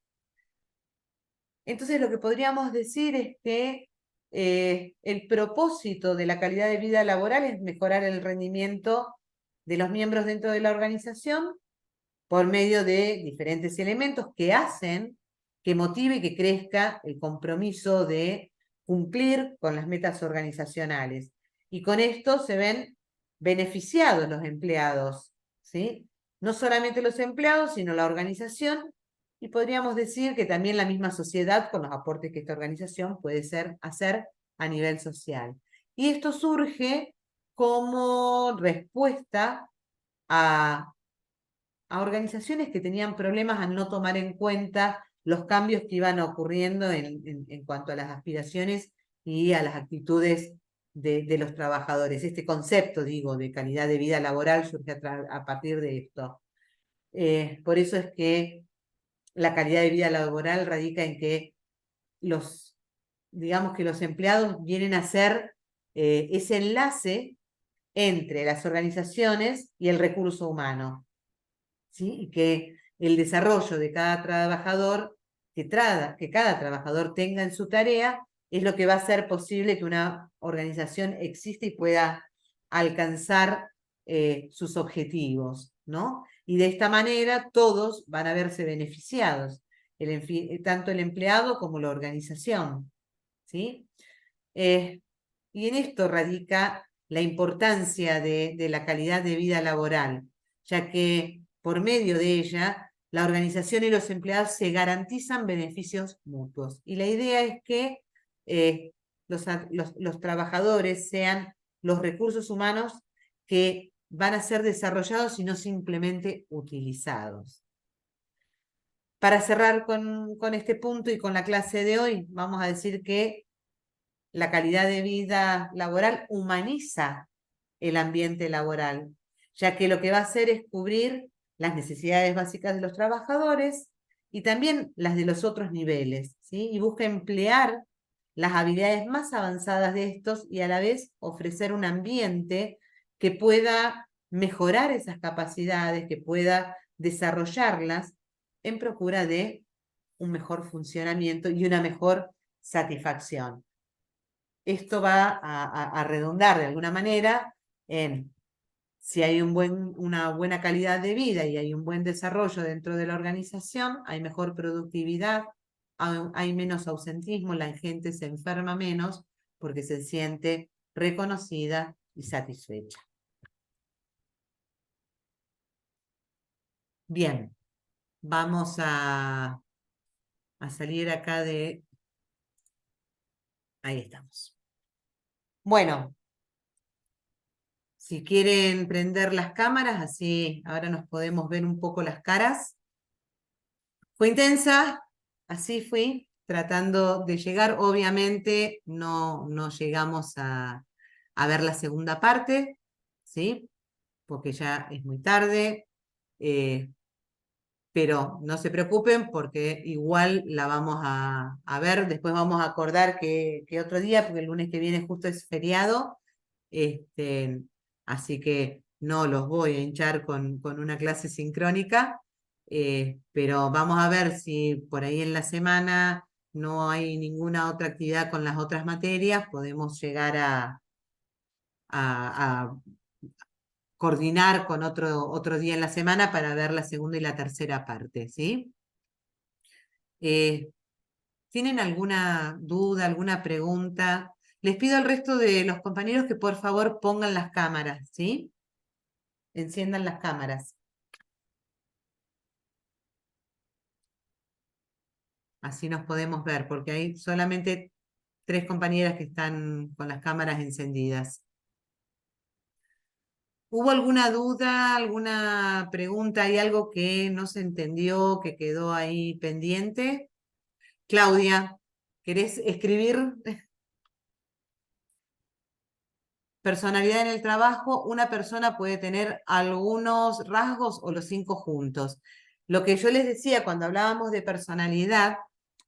Entonces lo que podríamos decir es que el propósito de la calidad de vida laboral es mejorar el rendimiento de los miembros dentro de la organización por medio de diferentes elementos que hacen que motive y que crezca el compromiso de cumplir con las metas organizacionales. Y con esto se ven beneficiados los empleados, ¿sí? No solamente los empleados, sino la organización, y podríamos decir que también la misma sociedad con los aportes que esta organización puede hacer a nivel social. Y esto surge como respuesta a organizaciones que tenían problemas al no tomar en cuenta los cambios que iban ocurriendo en cuanto a las aspiraciones y a las actitudes de los trabajadores. Este concepto, digo, de calidad de vida laboral surge a partir de esto. Por eso es que la calidad de vida laboral radica en que digamos que los empleados vienen a ser ese enlace entre las organizaciones y el recurso humano, ¿sí? Y que el desarrollo de cada trabajador, que cada trabajador tenga en su tarea, es lo que va a hacer posible que una organización exista y pueda alcanzar sus objetivos, ¿no? Y de esta manera todos van a verse beneficiados, tanto el empleado como la organización, ¿sí? Y en esto radica la importancia de la calidad de vida laboral, ya que por medio de ella, la organización y los empleados se garantizan beneficios mutuos. Y la idea es que los trabajadores sean los recursos humanos que van a ser desarrollados y no simplemente utilizados. Para cerrar con este punto y con la clase de hoy, vamos a decir que la calidad de vida laboral humaniza el ambiente laboral, ya que lo que va a hacer es cubrir las necesidades básicas de los trabajadores y también las de los otros niveles, ¿sí? Y busca emplear las habilidades más avanzadas de estos y a la vez ofrecer un ambiente que pueda mejorar esas capacidades, que pueda desarrollarlas en procura de un mejor funcionamiento y una mejor satisfacción. Esto va a redundar de alguna manera en si hay una buena calidad de vida y hay un buen desarrollo dentro de la organización, hay mejor productividad, hay menos ausentismo, la gente se enferma menos porque se siente reconocida y satisfecha. Bien, vamos a salir acá de... Ahí estamos. Bueno, si quieren prender las cámaras, así ahora nos podemos ver un poco las caras. Fue intensa, así fui, tratando de llegar. Obviamente no llegamos a ver la segunda parte, ¿sí? Porque ya es muy tarde. Pero no se preocupen porque igual la vamos a ver. Después vamos a acordar que otro día, porque el lunes que viene justo es feriado. Este, así que no los voy a hinchar con una clase sincrónica. Pero vamos a ver si por ahí en la semana no hay ninguna otra actividad con las otras materias, podemos llegar a coordinar con otro día en la semana para ver la segunda y la tercera parte, ¿sí? ¿Tienen alguna duda, alguna pregunta? Les pido al resto de los compañeros que por favor pongan las cámaras, ¿sí? Enciendan las cámaras. Así nos podemos ver, porque hay solamente 3 compañeras que están con las cámaras encendidas. ¿Hubo alguna duda, alguna pregunta? ¿Hay algo que no se entendió, que quedó ahí pendiente? Claudia, ¿querés escribir? Personalidad en el trabajo, una persona puede tener algunos rasgos o los 5 juntos. Lo que yo les decía cuando hablábamos de personalidad,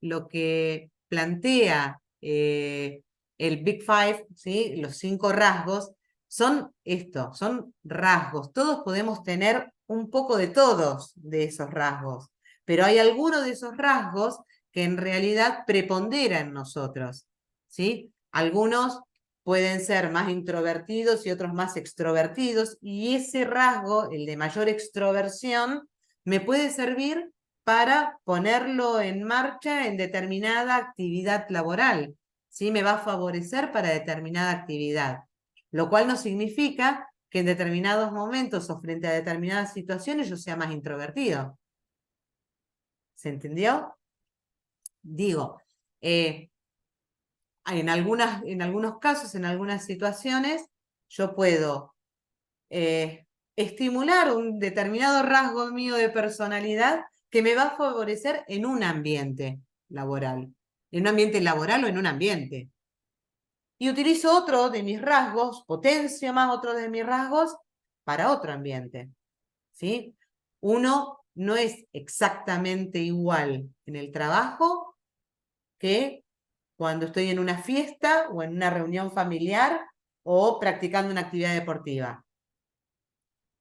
lo que plantea el Big Five, ¿sí? Los 5 rasgos, son esto, son rasgos. Todos podemos tener un poco de todos de esos rasgos, pero hay algunos de esos rasgos que en realidad preponderan en nosotros, ¿sí? Algunos pueden ser más introvertidos y otros más extrovertidos, y ese rasgo, el de mayor extroversión, me puede servir para ponerlo en marcha en determinada actividad laboral, ¿sí? Me va a favorecer para determinada actividad, lo cual no significa que en determinados momentos o frente a determinadas situaciones yo sea más introvertido. ¿Se entendió? Digo, en algunos casos, en algunas situaciones, yo puedo estimular un determinado rasgo mío de personalidad que me va a favorecer en un ambiente laboral. En un ambiente laboral o en un ambiente. Y utilizo otro de mis rasgos, potencio más otro de mis rasgos para otro ambiente. ¿Sí? Uno no es exactamente igual en el trabajo que cuando estoy en una fiesta o en una reunión familiar o practicando una actividad deportiva.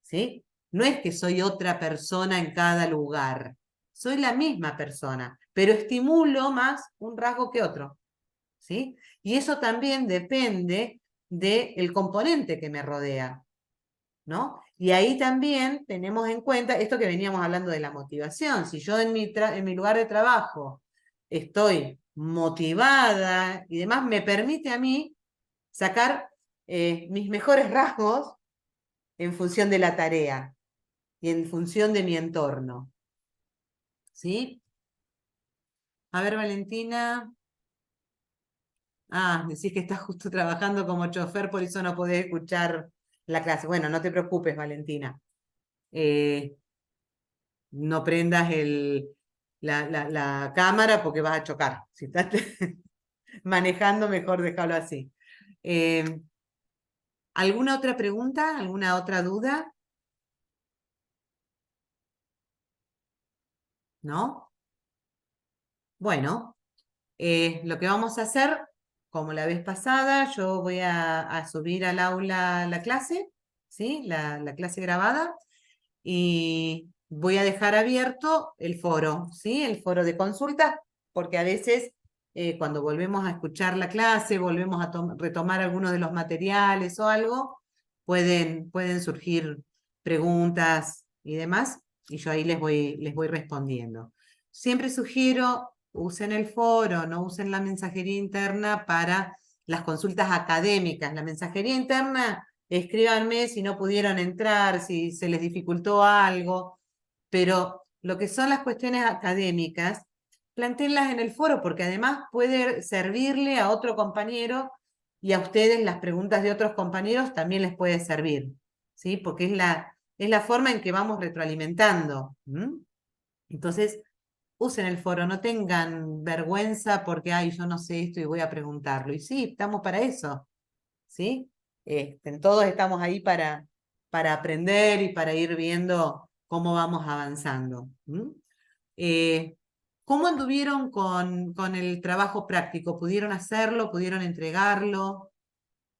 ¿Sí? No es que soy otra persona en cada lugar, soy la misma persona, pero estimulo más un rasgo que otro. ¿Sí? Y eso también depende del componente que me rodea, ¿no? Y ahí también tenemos en cuenta esto que veníamos hablando de la motivación. Si yo en mi lugar de trabajo estoy motivada y demás, me permite a mí sacar mis mejores rasgos en función de la tarea y en función de mi entorno. ¿Sí? A ver, Valentina. Ah, decís que estás justo trabajando como chofer, por eso no podés escuchar la clase. Bueno, no te preocupes, Valentina. No prendas la cámara porque vas a chocar. Si estás manejando, mejor déjalo así. ¿Alguna otra pregunta? ¿Alguna otra duda? ¿No? Bueno, lo que vamos a hacer, como la vez pasada, yo voy a subir al aula la clase, ¿sí? La clase grabada, y voy a dejar abierto el foro, ¿sí? El foro de consultas, porque a veces cuando volvemos a escuchar la clase, volvemos a retomar algunos de los materiales o algo, pueden surgir preguntas y demás, y yo ahí les voy respondiendo. Siempre sugiero, usen el foro, no usen la mensajería interna para las consultas académicas. La mensajería interna, escríbanme si no pudieron entrar, si se les dificultó algo. pero lo que son las cuestiones académicas, plantéenlas en el foro, porque además puede servirle a otro compañero y a ustedes las preguntas de otros compañeros también les puede servir, ¿sí? Porque es la forma en que vamos retroalimentando. Entonces, usen el foro, no tengan vergüenza porque, ay, yo no sé esto y voy a preguntarlo. Y sí, estamos para eso, ¿sí? Todos estamos ahí para aprender y para ir viendo cómo vamos avanzando. ¿Cómo anduvieron con el trabajo práctico? ¿Pudieron hacerlo? ¿Pudieron entregarlo?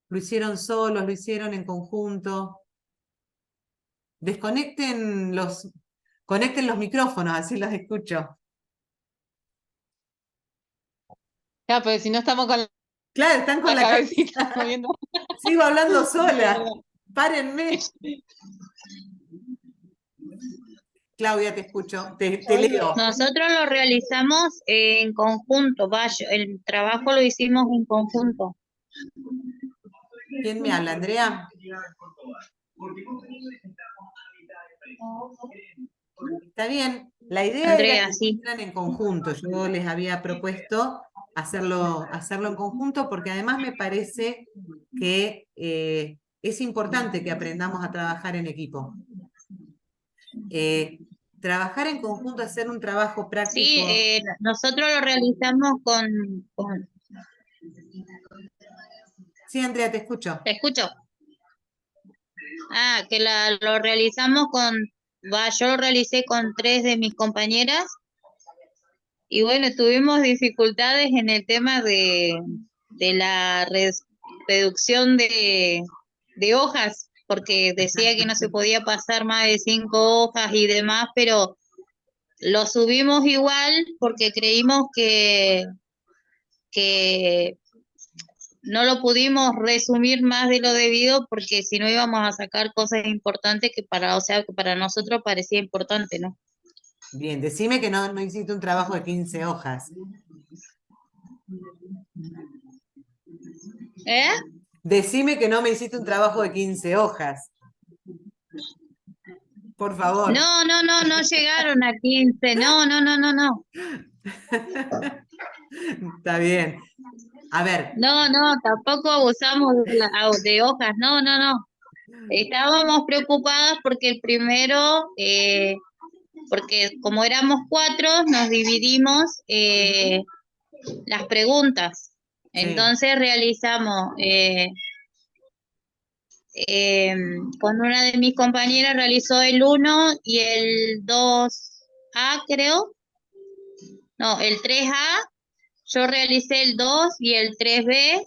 ¿Lo hicieron solos? ¿Lo hicieron en conjunto? Conecten los micrófonos, así los escucho. Ya, pero si no estamos con Claro, están con la la cabecita moviendo. Sigo hablando sola. Mierda. Párenme. Claudia, te escucho, te leo. Nosotros lo realizamos en conjunto, el trabajo lo hicimos en conjunto. ¿Quién me habla, Andrea? Está bien. La idea era Andrea, que sí. hicieran en conjunto. Yo les había propuesto hacerlo en conjunto porque además me parece que es importante que aprendamos a trabajar en equipo. Trabajar en conjunto, hacer un trabajo práctico. Sí, nosotros lo realizamos con... Sí, Andrea, te escucho. ¿Te escucho? Ah, que lo realizamos yo lo realicé con 3 de mis compañeras y bueno, tuvimos dificultades en el tema de la reducción de hojas, porque decía que no se podía pasar más de 5 hojas y demás, pero lo subimos igual porque creímos que no lo pudimos resumir más de lo debido porque si no íbamos a sacar cosas importantes que o sea, que para nosotros parecía importante, ¿no? Bien, decime que no hiciste un trabajo de 15 hojas. ¿Eh? Decime que no me hiciste un trabajo de 15 hojas. Por favor. No llegaron a 15, no. Está bien. A ver. No, tampoco abusamos de hojas, no. Estábamos preocupadas porque el primero, porque como éramos 4, nos dividimos las preguntas. Sí. Entonces realizamos, con una de mis compañeras realizó el 1 y el 2A, creo. No, el 3A. Yo realicé el 2 y el 3B.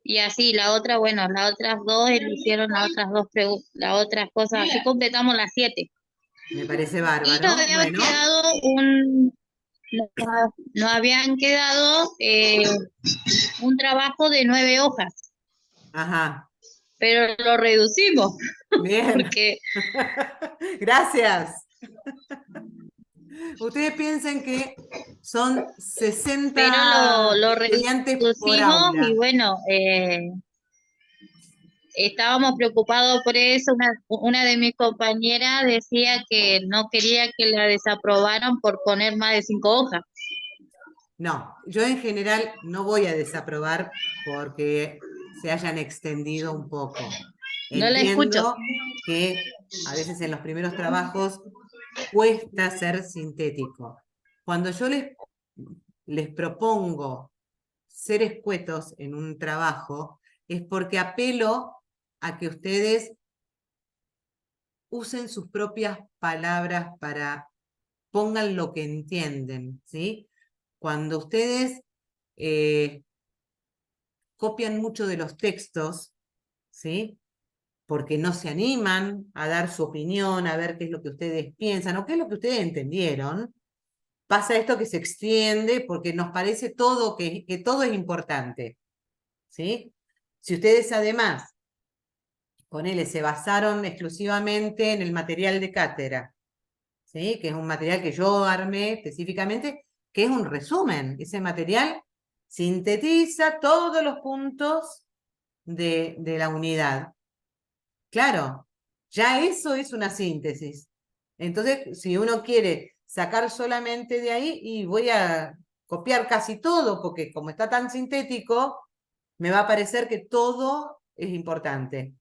Y así, las otras 2 hicieron las otras cosas. Así completamos las 7. Me parece Y bárbaro. nos había Bueno. quedado nos habían quedado un trabajo de 9 hojas. Ajá. Pero lo reducimos. Bien. Porque... Gracias. Ustedes piensen que son 60 pero lo estudiantes por reducimos aula. y bueno, estábamos preocupados por eso. Una de mis compañeras decía que no quería que la desaprobaran por poner más de 5 hojas. No, yo en general no voy a desaprobar porque se hayan extendido un poco. No la escucho. Entiendo que a veces en los primeros trabajos cuesta ser sintético. Cuando yo les propongo ser escuetos en un trabajo, es porque apelo a que ustedes usen sus propias palabras pongan lo que entienden, ¿sí? Cuando ustedes copian mucho de los textos, ¿sí? Porque no se animan a dar su opinión, a ver qué es lo que ustedes piensan o qué es lo que ustedes entendieron, pasa esto que se extiende porque nos parece todo que todo es importante, ¿sí? Si ustedes además, ponele, se basaron exclusivamente en el material de cátedra, ¿sí? Que es un material que yo armé específicamente, que es un resumen. Ese material sintetiza todos los puntos de la unidad. Claro, ya eso es una síntesis. Entonces, si uno quiere sacar solamente de ahí, y voy a copiar casi todo, porque como está tan sintético, me va a parecer que todo es importante.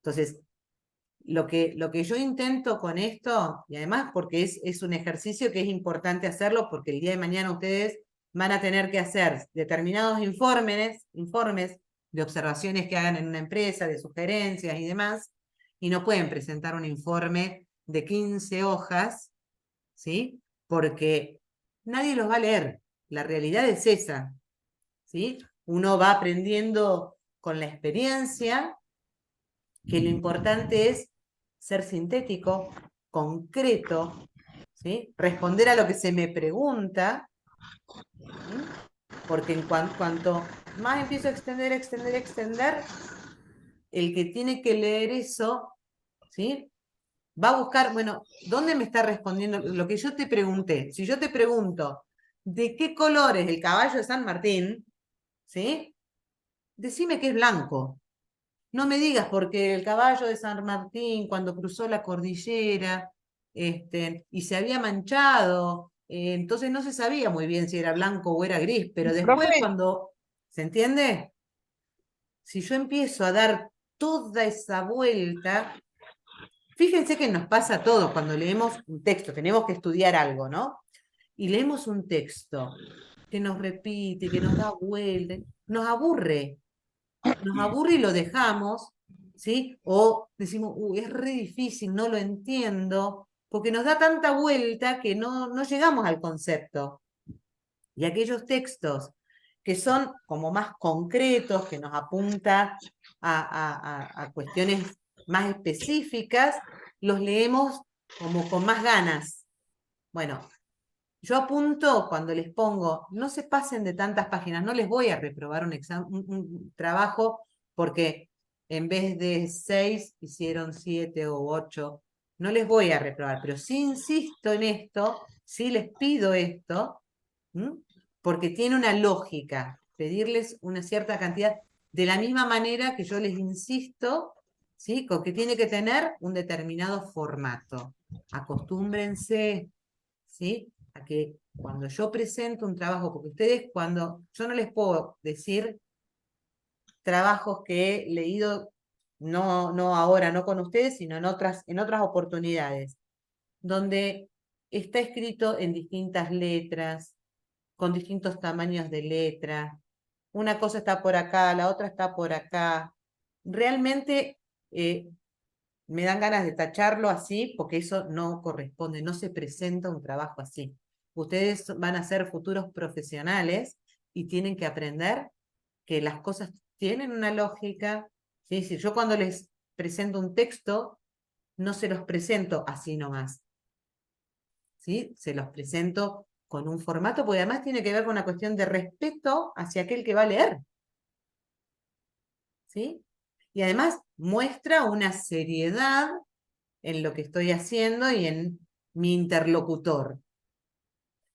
Entonces, lo que yo intento con esto, y además porque es un ejercicio que es importante hacerlo, porque el día de mañana ustedes van a tener que hacer determinados informes de observaciones que hagan en una empresa, de sugerencias y demás, y no pueden presentar un informe de 15 hojas, ¿sí? Porque nadie los va a leer. La realidad es esa, ¿sí? Uno va aprendiendo con la experiencia que lo importante es ser sintético, concreto, ¿sí? Responder a lo que se me pregunta, ¿sí? Porque en cuanto más empiezo a extender, el que tiene que leer eso, ¿sí? Va a buscar, bueno, ¿dónde me está respondiendo lo que yo te pregunté? Si yo te pregunto, ¿de qué color es el caballo de San Martín? ¿Sí? Decime que es blanco. No me digas porque el caballo de San Martín, cuando cruzó la cordillera, y se había manchado, entonces no se sabía muy bien si era blanco o era gris, pero después Profe, cuando, ¿se entiende? Si yo empiezo a dar toda esa vuelta, fíjense que nos pasa a todos cuando leemos un texto, tenemos que estudiar algo, ¿no? Y leemos un texto que nos repite, que nos da vuelta, nos aburre y lo dejamos, ¿sí? O decimos, es re difícil, no lo entiendo, porque nos da tanta vuelta que no llegamos al concepto. Y aquellos textos que son como más concretos, que nos apunta a cuestiones más específicas, los leemos como con más ganas. Bueno, yo apunto cuando les pongo, no se pasen de tantas páginas, no les voy a reprobar un trabajo porque en vez de 6 hicieron 7 o 8. No les voy a reprobar, pero sí insisto en esto, sí les pido esto, porque tiene una lógica, pedirles una cierta cantidad, de la misma manera que yo les insisto, ¿sí? Con que tiene que tener un determinado formato. Acostúmbrense, ¿sí? A que cuando yo presento un trabajo, porque ustedes yo no les puedo decir trabajos que he leído, no ahora, no con ustedes, sino en otras oportunidades, donde está escrito en distintas letras, con distintos tamaños de letra, una cosa está por acá, la otra está por acá. Realmente me dan ganas de tacharlo así, porque eso no corresponde, no se presenta un trabajo así. Ustedes van a ser futuros profesionales y tienen que aprender que las cosas tienen una lógica. ¿Sí? Si yo cuando les presento un texto, no se los presento así nomás, ¿sí? Se los presento con un formato, porque además tiene que ver con una cuestión de respeto hacia aquel que va a leer, ¿sí? Y además muestra una seriedad en lo que estoy haciendo y en mi interlocutor.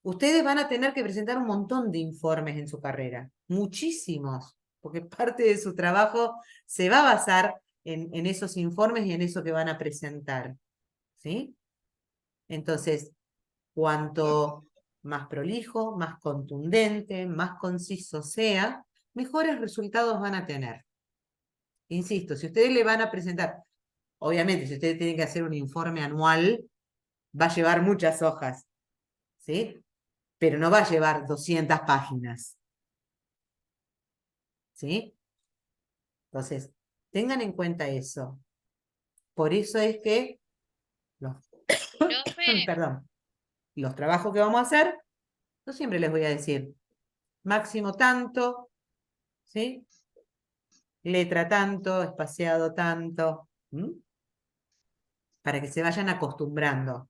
Ustedes van a tener que presentar un montón de informes en su carrera, muchísimos, porque parte de su trabajo se va a basar en esos informes y en eso que van a presentar, ¿sí? Entonces, cuanto más prolijo, más contundente, más conciso sea, mejores resultados van a tener. Insisto, si ustedes le van a presentar, obviamente, si ustedes tienen que hacer un informe anual, va a llevar muchas hojas, ¿sí? Pero no va a llevar 200 páginas, ¿sí? Entonces, tengan en cuenta eso. Por eso es que los, Profe, perdón, los trabajos que vamos a hacer, yo siempre les voy a decir, máximo tanto, ¿sí? Letra tanto, espaciado tanto, para que se vayan acostumbrando.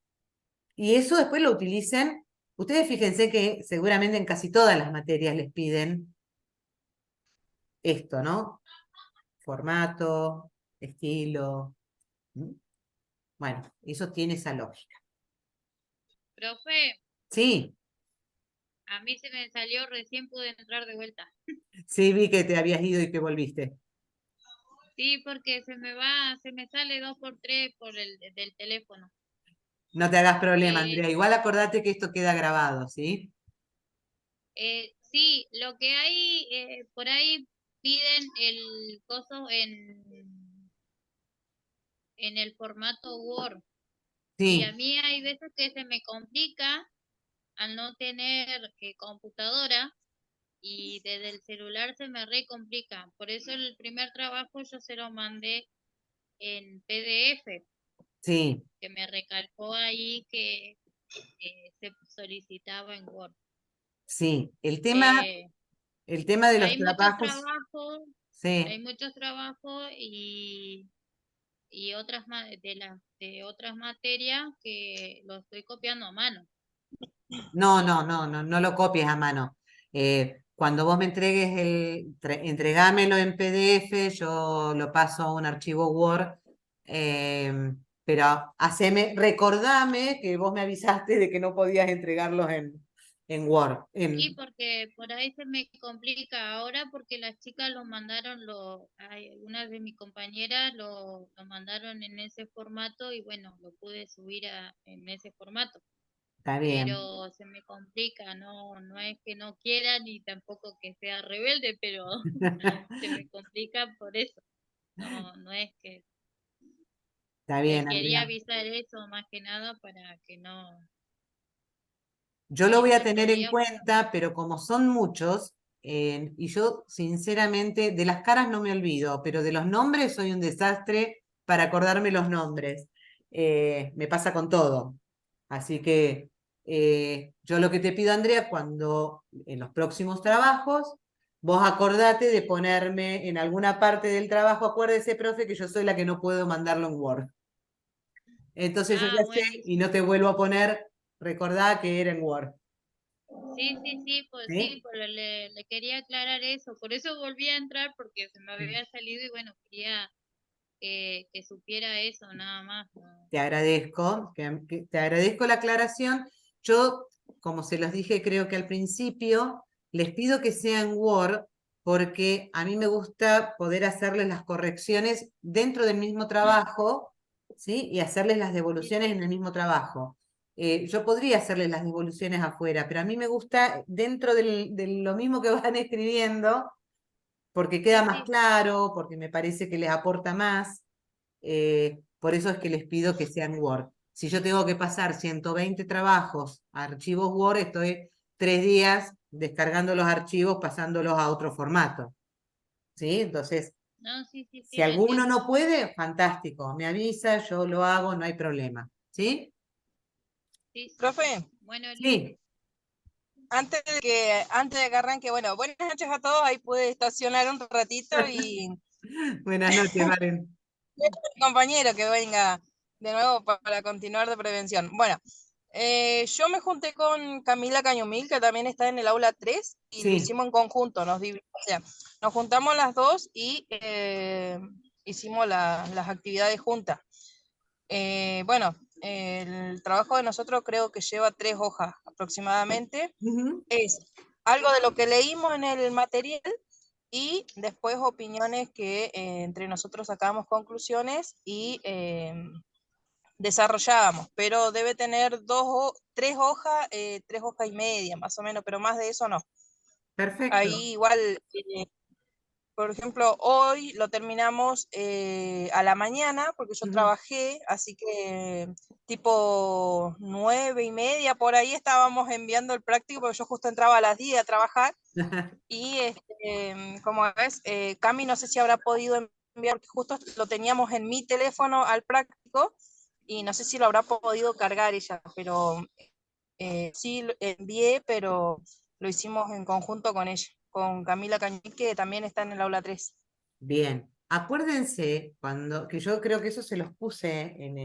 Y eso después lo utilicen. Ustedes fíjense que seguramente en casi todas las materias les piden esto, ¿no? Formato, estilo. Bueno, eso tiene esa lógica. profe, Sí, a mí se me salió, recién pude entrar de vuelta. sí vi que te habías ido y que volviste. Sí, porque se me sale 2 por 3 por el del teléfono. No te hagas problema, Eh, Andrea. Igual acordate que esto queda grabado, ¿sí? sí, lo que hay, por ahí piden el coso en el formato Word. Y a Sí, mí hay veces que se me complica al no tener computadora y desde el celular se me re complica. Por eso el primer trabajo yo se lo mandé en PDF, sí, que me recalcó ahí que se solicitaba en Word. sí. Eh, El tema de los hay muchos trabajos, trabajos, sí, hay muchos trabajos y de otras materias que lo estoy copiando a mano. no lo copies a mano. Cuando vos me entregues entregámelo en PDF, yo lo paso a un archivo Word, pero recordame que vos me avisaste de que no podías entregarlos en Word. Sí, porque por ahí se me complica ahora porque las chicas lo mandaron, algunas de mis compañeras lo mandaron en ese formato y bueno, lo pude subir en ese formato. Está bien, Pero se me complica, no es que no quiera ni tampoco que sea rebelde, pero se me complica por eso. No es que está te bien, quería Andrea. avisar eso más que nada para que Yo lo si voy a se tener en podía. cuenta, pero como son muchos, y yo sinceramente de las caras no me olvido, pero de los nombres soy un desastre para acordarme los nombres. Me pasa con todo. Así que yo lo que te pido, Andrea, cuando en los próximos trabajos, vos acordate de ponerme en alguna parte del trabajo, acuérdese, profe, que yo soy la que no puedo mandarlo en Word. Entonces yo Ah, ya sé bueno, y no te vuelvo a poner, recordá que era en Word. sí, ¿Sí? pues le quería aclarar eso, por eso volví a entrar porque se me había salido y bueno, quería que supiera eso nada más. ¿No? Te agradezco, te agradezco la aclaración. Yo, como se los dije creo que al principio, les pido que sea en Word porque a mí me gusta poder hacerles las correcciones dentro del mismo trabajo, ¿sí? Y hacerles las Sí, devoluciones en el mismo trabajo. Yo podría hacerles las devoluciones afuera, pero a mí me gusta dentro de lo mismo que van escribiendo, porque queda sí, más sí. claro, porque me parece que les aporta más. Por eso es que les pido que sean Word. Si yo tengo que pasar 120 trabajos a archivos Word, estoy 3 días descargando los archivos, pasándolos a otro formato. ¿Sí? Entonces, No, sí, sí, si sí, lo alguno entiendo. no puede, fantástico, me avisa, yo lo hago, no hay problema. ¿Sí? Sí, sí, Profe, sí. Bueno, Sí. antes de que arranque, bueno, buenas noches a todos, ahí pude estacionar un ratito y Buenas noches, Valen. compañero que venga de nuevo para continuar de prevención. Bueno, yo me junté con Camila Cañumil, que también está en el aula 3, y lo Sí. hicimos en conjunto, o sea, nos juntamos las dos y hicimos las actividades juntas. Bueno, el trabajo de nosotros creo que lleva 3 hojas aproximadamente. Ujú. Es algo de lo que leímos en el material y después opiniones que entre nosotros sacábamos conclusiones y desarrollábamos, pero debe tener 3 hojas y media más o menos, pero más de eso no. Perfecto. Ahí igual, por ejemplo, hoy lo terminamos a la mañana porque yo Ujú. trabajé, así que tipo 9:30 por ahí estábamos enviando el práctico porque yo justo entraba a las 10 a trabajar. Y como ves, Cami no sé si habrá podido enviar, porque justo lo teníamos en mi teléfono al práctico y no sé si lo habrá podido cargar ella, pero sí lo envié, pero lo hicimos en conjunto con ella, con Camila Cañí, que también está en el aula 3. Bien, acuérdense que yo creo que eso se los puse en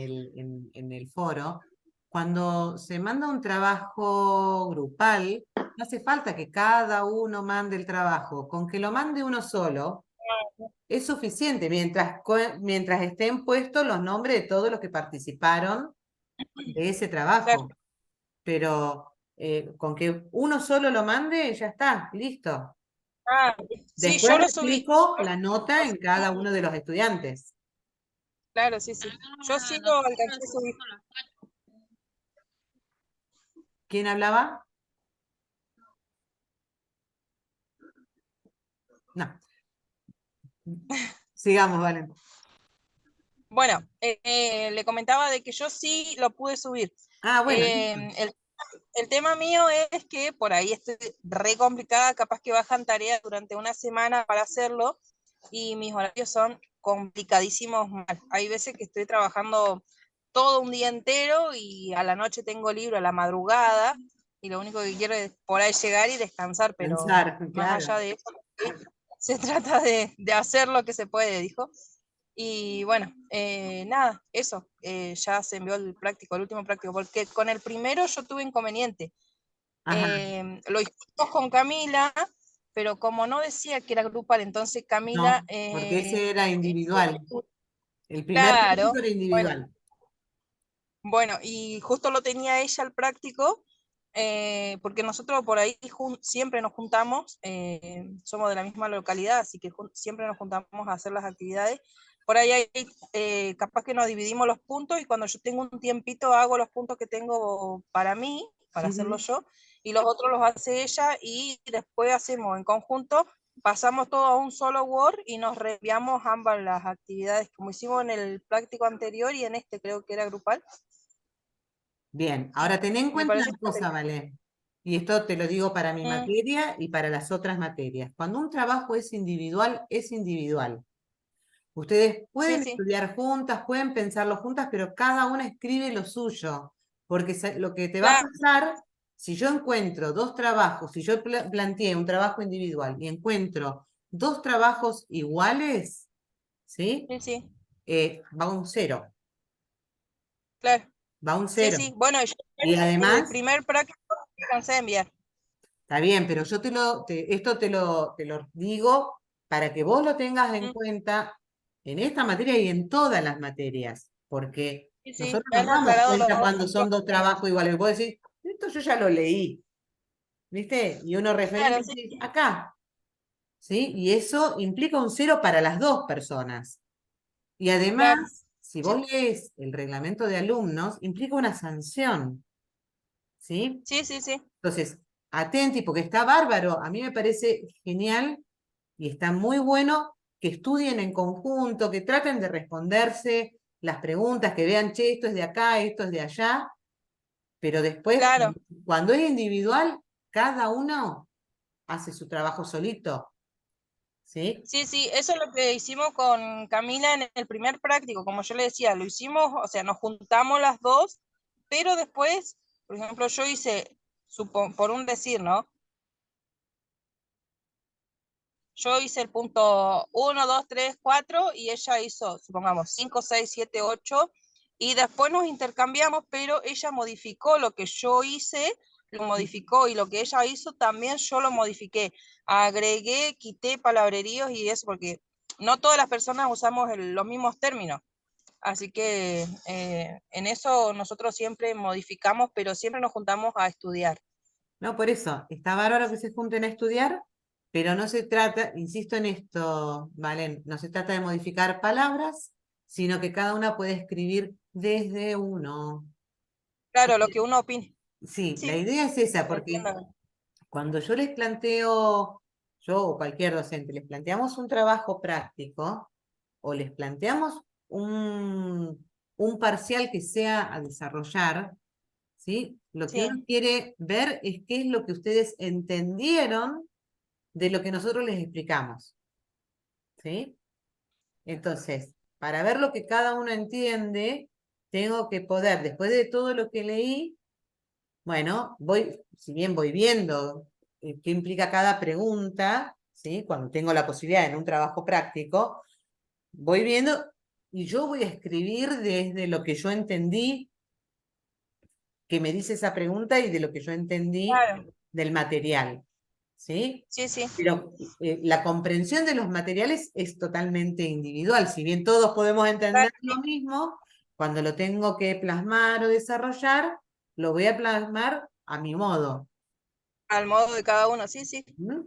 el foro, cuando se manda un trabajo grupal, no hace falta que cada uno mande el trabajo, con que lo mande uno solo es suficiente, mientras estén puestos los nombres de todos los que participaron de ese Claro. trabajo. Pero con que uno solo lo mande, ya está, listo. Ah, sí, Después yo lo subí. replico la nota en cada uno de los estudiantes. Claro, sí, sí. Yo Ah, sí lo nosotros alcancé a subir. subimos las fotos. ¿Quién hablaba? No. Sigamos, Valen. Bueno, le comentaba de que yo sí lo pude subir. Ah, bueno, listo. El tema mío es que por ahí estoy re complicada, capaz que bajan tareas durante una semana para hacerlo y mis horarios son complicadísimos mal. Hay veces que estoy trabajando todo un día entero y a la noche tengo libre a la madrugada y lo único que quiero es por ahí llegar y descansar, pero Pensar, más claro. allá de eso, se trata de hacer lo que se puede, dijo. Y bueno, nada, eso, ya se envió el práctico, el último práctico, porque con el primero yo tuve inconveniente. Ajá. Lo hicimos con Camila, pero como no decía que era grupal, entonces Camila... No, porque ese era individual. El primer claro, práctico era bueno, individual. bueno, y justo lo tenía ella el práctico, porque nosotros por ahí siempre nos juntamos, somos de la misma localidad, así que siempre nos juntamos a hacer las actividades. Por ahí hay, capaz que nos dividimos los puntos y cuando yo tengo un tiempito hago los puntos que tengo para mí, para hacerlo Ujú. yo, y los otros los hace ella y después hacemos en conjunto, pasamos todo a un solo Word y nos reenviamos ambas las actividades como hicimos en el práctico anterior y en este creo que era grupal. Bien, ahora ten en Me cuenta parece una cosa, ¿vale? Y esto te lo digo para mi mm, materia y para las otras materias. Cuando un trabajo es individual, es individual. Ustedes sí, pueden sí, estudiar juntas, pueden pensarlo juntas, pero cada una escribe lo suyo. Porque lo que te va a claro, pasar, si yo encuentro dos trabajos, si yo planteé un trabajo individual y encuentro dos trabajos iguales, ¿sí? sí, sí, Va a un cero, claro. va a un Sí, cero. sí, bueno, yo Y el además, primer práctico me cansé de enviar. está bien, pero yo esto te lo digo para que vos lo tengas en Mm, cuenta en esta materia y en todas las materias, porque sí, sí, nosotros ya nos hemos damos aclarado los cuenta dos cuando puntos son que dos tenemos. trabajos iguales. Vos decís, esto yo ya lo leí, ¿viste? Y uno referencia Claro, y sí, dice, acá, ¿sí? Y eso implica un cero para las dos personas. Y claro. además, si Sí, vos lees el reglamento de alumnos, implica una sanción, ¿sí? sí, sí, sí, Entonces, atenti, porque está bárbaro. A mí me parece genial y está muy bueno que estudien en conjunto, que traten de responderse las preguntas, que vean, che, esto es de acá, esto es de allá, pero después, claro. cuando es individual, cada uno hace su trabajo solito, ¿sí? Sí, sí, eso es lo que hicimos con Camila en el primer práctico, como yo le decía, lo hicimos, o sea, nos juntamos las dos, pero después, por ejemplo, yo hice, por un decir, ¿no? Yo hice el punto 1, 2, 3, 4 y ella hizo, supongamos, 5, 6, 7, 8 y después nos intercambiamos, pero ella modificó lo que yo hice, lo modificó y lo que ella hizo también yo lo modifiqué. Agregué, quité palabreríos y eso porque no todas las personas usamos los mismos términos. Así que en eso nosotros siempre modificamos, pero siempre nos juntamos a estudiar. No, por eso, está bárbaro que se junten a estudiar, pero no se trata, insisto en esto, Valen, no se trata de modificar palabras, sino que cada una puede escribir desde uno. Claro, lo que uno opine. Sí, la Sí, idea es esa, te porque entiendo. cuando yo les planteo, yo o cualquier docente, les planteamos un trabajo práctico o les planteamos un parcial que sea a desarrollar, ¿sí? Lo que uno Sí. quiere ver es qué es lo que ustedes entendieron de lo que nosotros les explicamos, ¿sí? Entonces, para ver lo que cada uno entiende, tengo que poder, después de todo lo que leí, bueno, si bien voy viendo qué implica cada pregunta, ¿sí? Cuando tengo la posibilidad en un trabajo práctico, voy viendo y yo voy a escribir desde lo que yo entendí que me dice esa pregunta y de lo que yo entendí Claro, del material, ¿sí? sí, sí, Pero la comprensión de los materiales es totalmente individual. Si bien todos podemos entender claro, lo mismo, cuando lo tengo que plasmar o desarrollar, lo voy a plasmar a mi modo. al modo de cada uno, sí, sí, ¿Mm?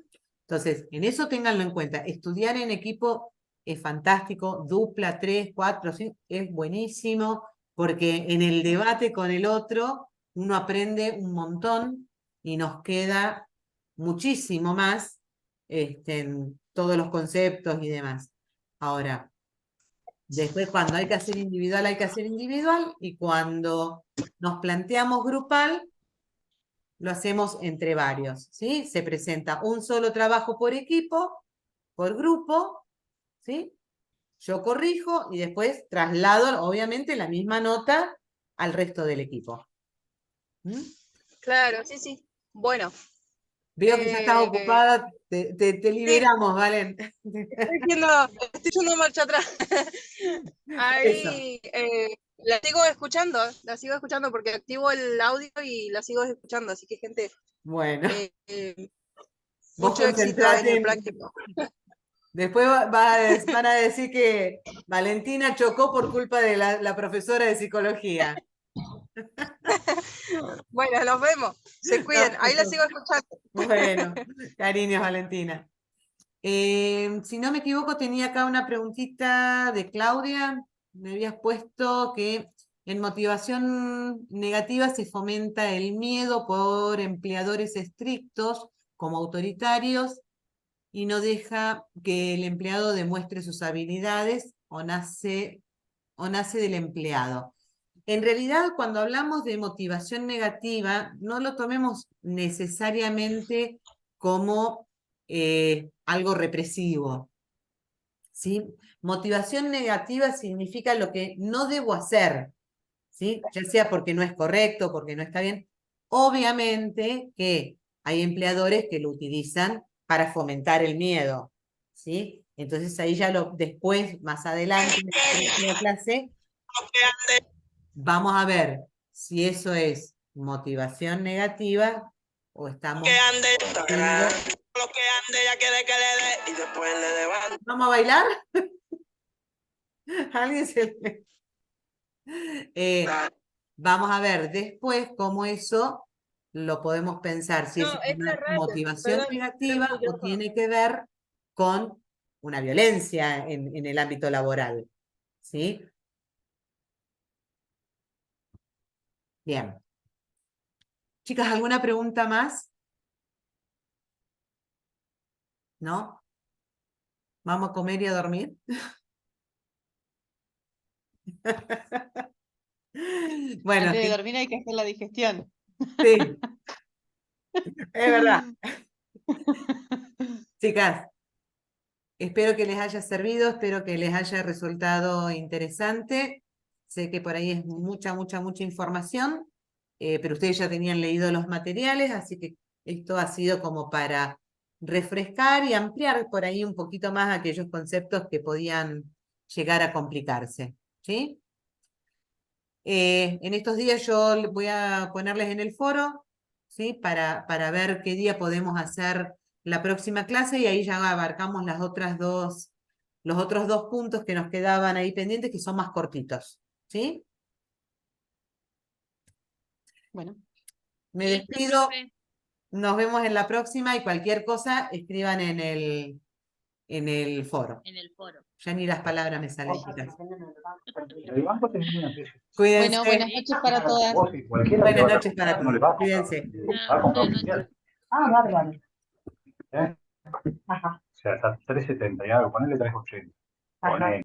Entonces, en eso ténganlo en cuenta. Estudiar en equipo es fantástico, dupla, 3, 4, 5, es buenísimo, porque en el debate con el otro uno aprende un montón y nos queda muchísimo más en todos los conceptos y demás. Ahora, después cuando hay que hacer individual, hay que hacer individual, y cuando nos planteamos grupal, lo hacemos entre varios, ¿sí? Se presenta un solo trabajo por equipo, por grupo, ¿sí? Yo corrijo y después traslado, obviamente, la misma nota al resto del equipo. ¿Mm? Claro, sí, sí. Bueno, Veo que ya estás eh, ocupada, te liberamos, Valen. estoy yendo marcha atrás. Eso. Ahí la sigo escuchando porque activo el audio y la sigo escuchando, así que gente, Bueno, vos mucho éxito en concentrate el en... práctico. Después van a decir que Valentina chocó por culpa de la profesora de psicología. Bueno, nos vemos. Se cuiden. Ahí la sigo escuchando. Bueno, cariños, Valentina. Si no me equivoco, tenía acá una preguntita de Claudia. Me habías puesto que en motivación negativa se fomenta el miedo por empleadores estrictos como autoritarios y no deja que el empleado demuestre sus habilidades o nace del empleado. En realidad, cuando hablamos de motivación negativa, no lo tomemos necesariamente como algo represivo, ¿sí? Motivación negativa significa lo que no debo hacer, ¿sí? Ya sea porque no es correcto, porque no está bien. Obviamente que hay empleadores que lo utilizan para fomentar el miedo, ¿sí? Entonces ahí ya después, más adelante, en la próxima clase, vamos a ver si eso es motivación negativa o estamos haciendo... ¿Vamos a bailar? ¿Alguien se le... Vamos a ver después cómo eso lo podemos pensar, si es No, es una rata. motivación Perdón, perdón negativa el o micrófono. tiene que ver con una violencia en el ámbito laboral. ¿Sí? Bien. Chicas, ¿alguna pregunta más? ¿No? ¿Vamos a comer y a dormir? Bueno, Antes de dormir hay que hacer la digestión. sí, es verdad. Chicas, espero que les haya servido, espero que les haya resultado interesante. Sé que por ahí es mucha, mucha, mucha información, pero ustedes ya tenían leído los materiales, así que esto ha sido como para refrescar y ampliar por ahí un poquito más aquellos conceptos que podían llegar a complicarse. ¿Sí? En estos días yo voy a ponerles en el foro, ¿sí? Para ver qué día podemos hacer la próxima clase y ahí ya abarcamos los otros dos puntos que nos quedaban ahí pendientes, que son más cortitos. ¿Sí? Bueno, Me Listo, despido, profe. nos vemos en la próxima y cualquier cosa escriban en el foro. En el foro. Ya ni las palabras me salen, chicas. El banco tiene una crisis. Cuídense. bueno, buenas noches para todas. Vos y cualquiera que Buenas vaya a noches para comprar, no le todos. va a comprar. Cuídense. Va a comprar Buenas oficial. noches. Ah, bárbaro. ¿Eh? Ajá. O sea, está 370 y algo, ponele 380. Ajá. Ponele.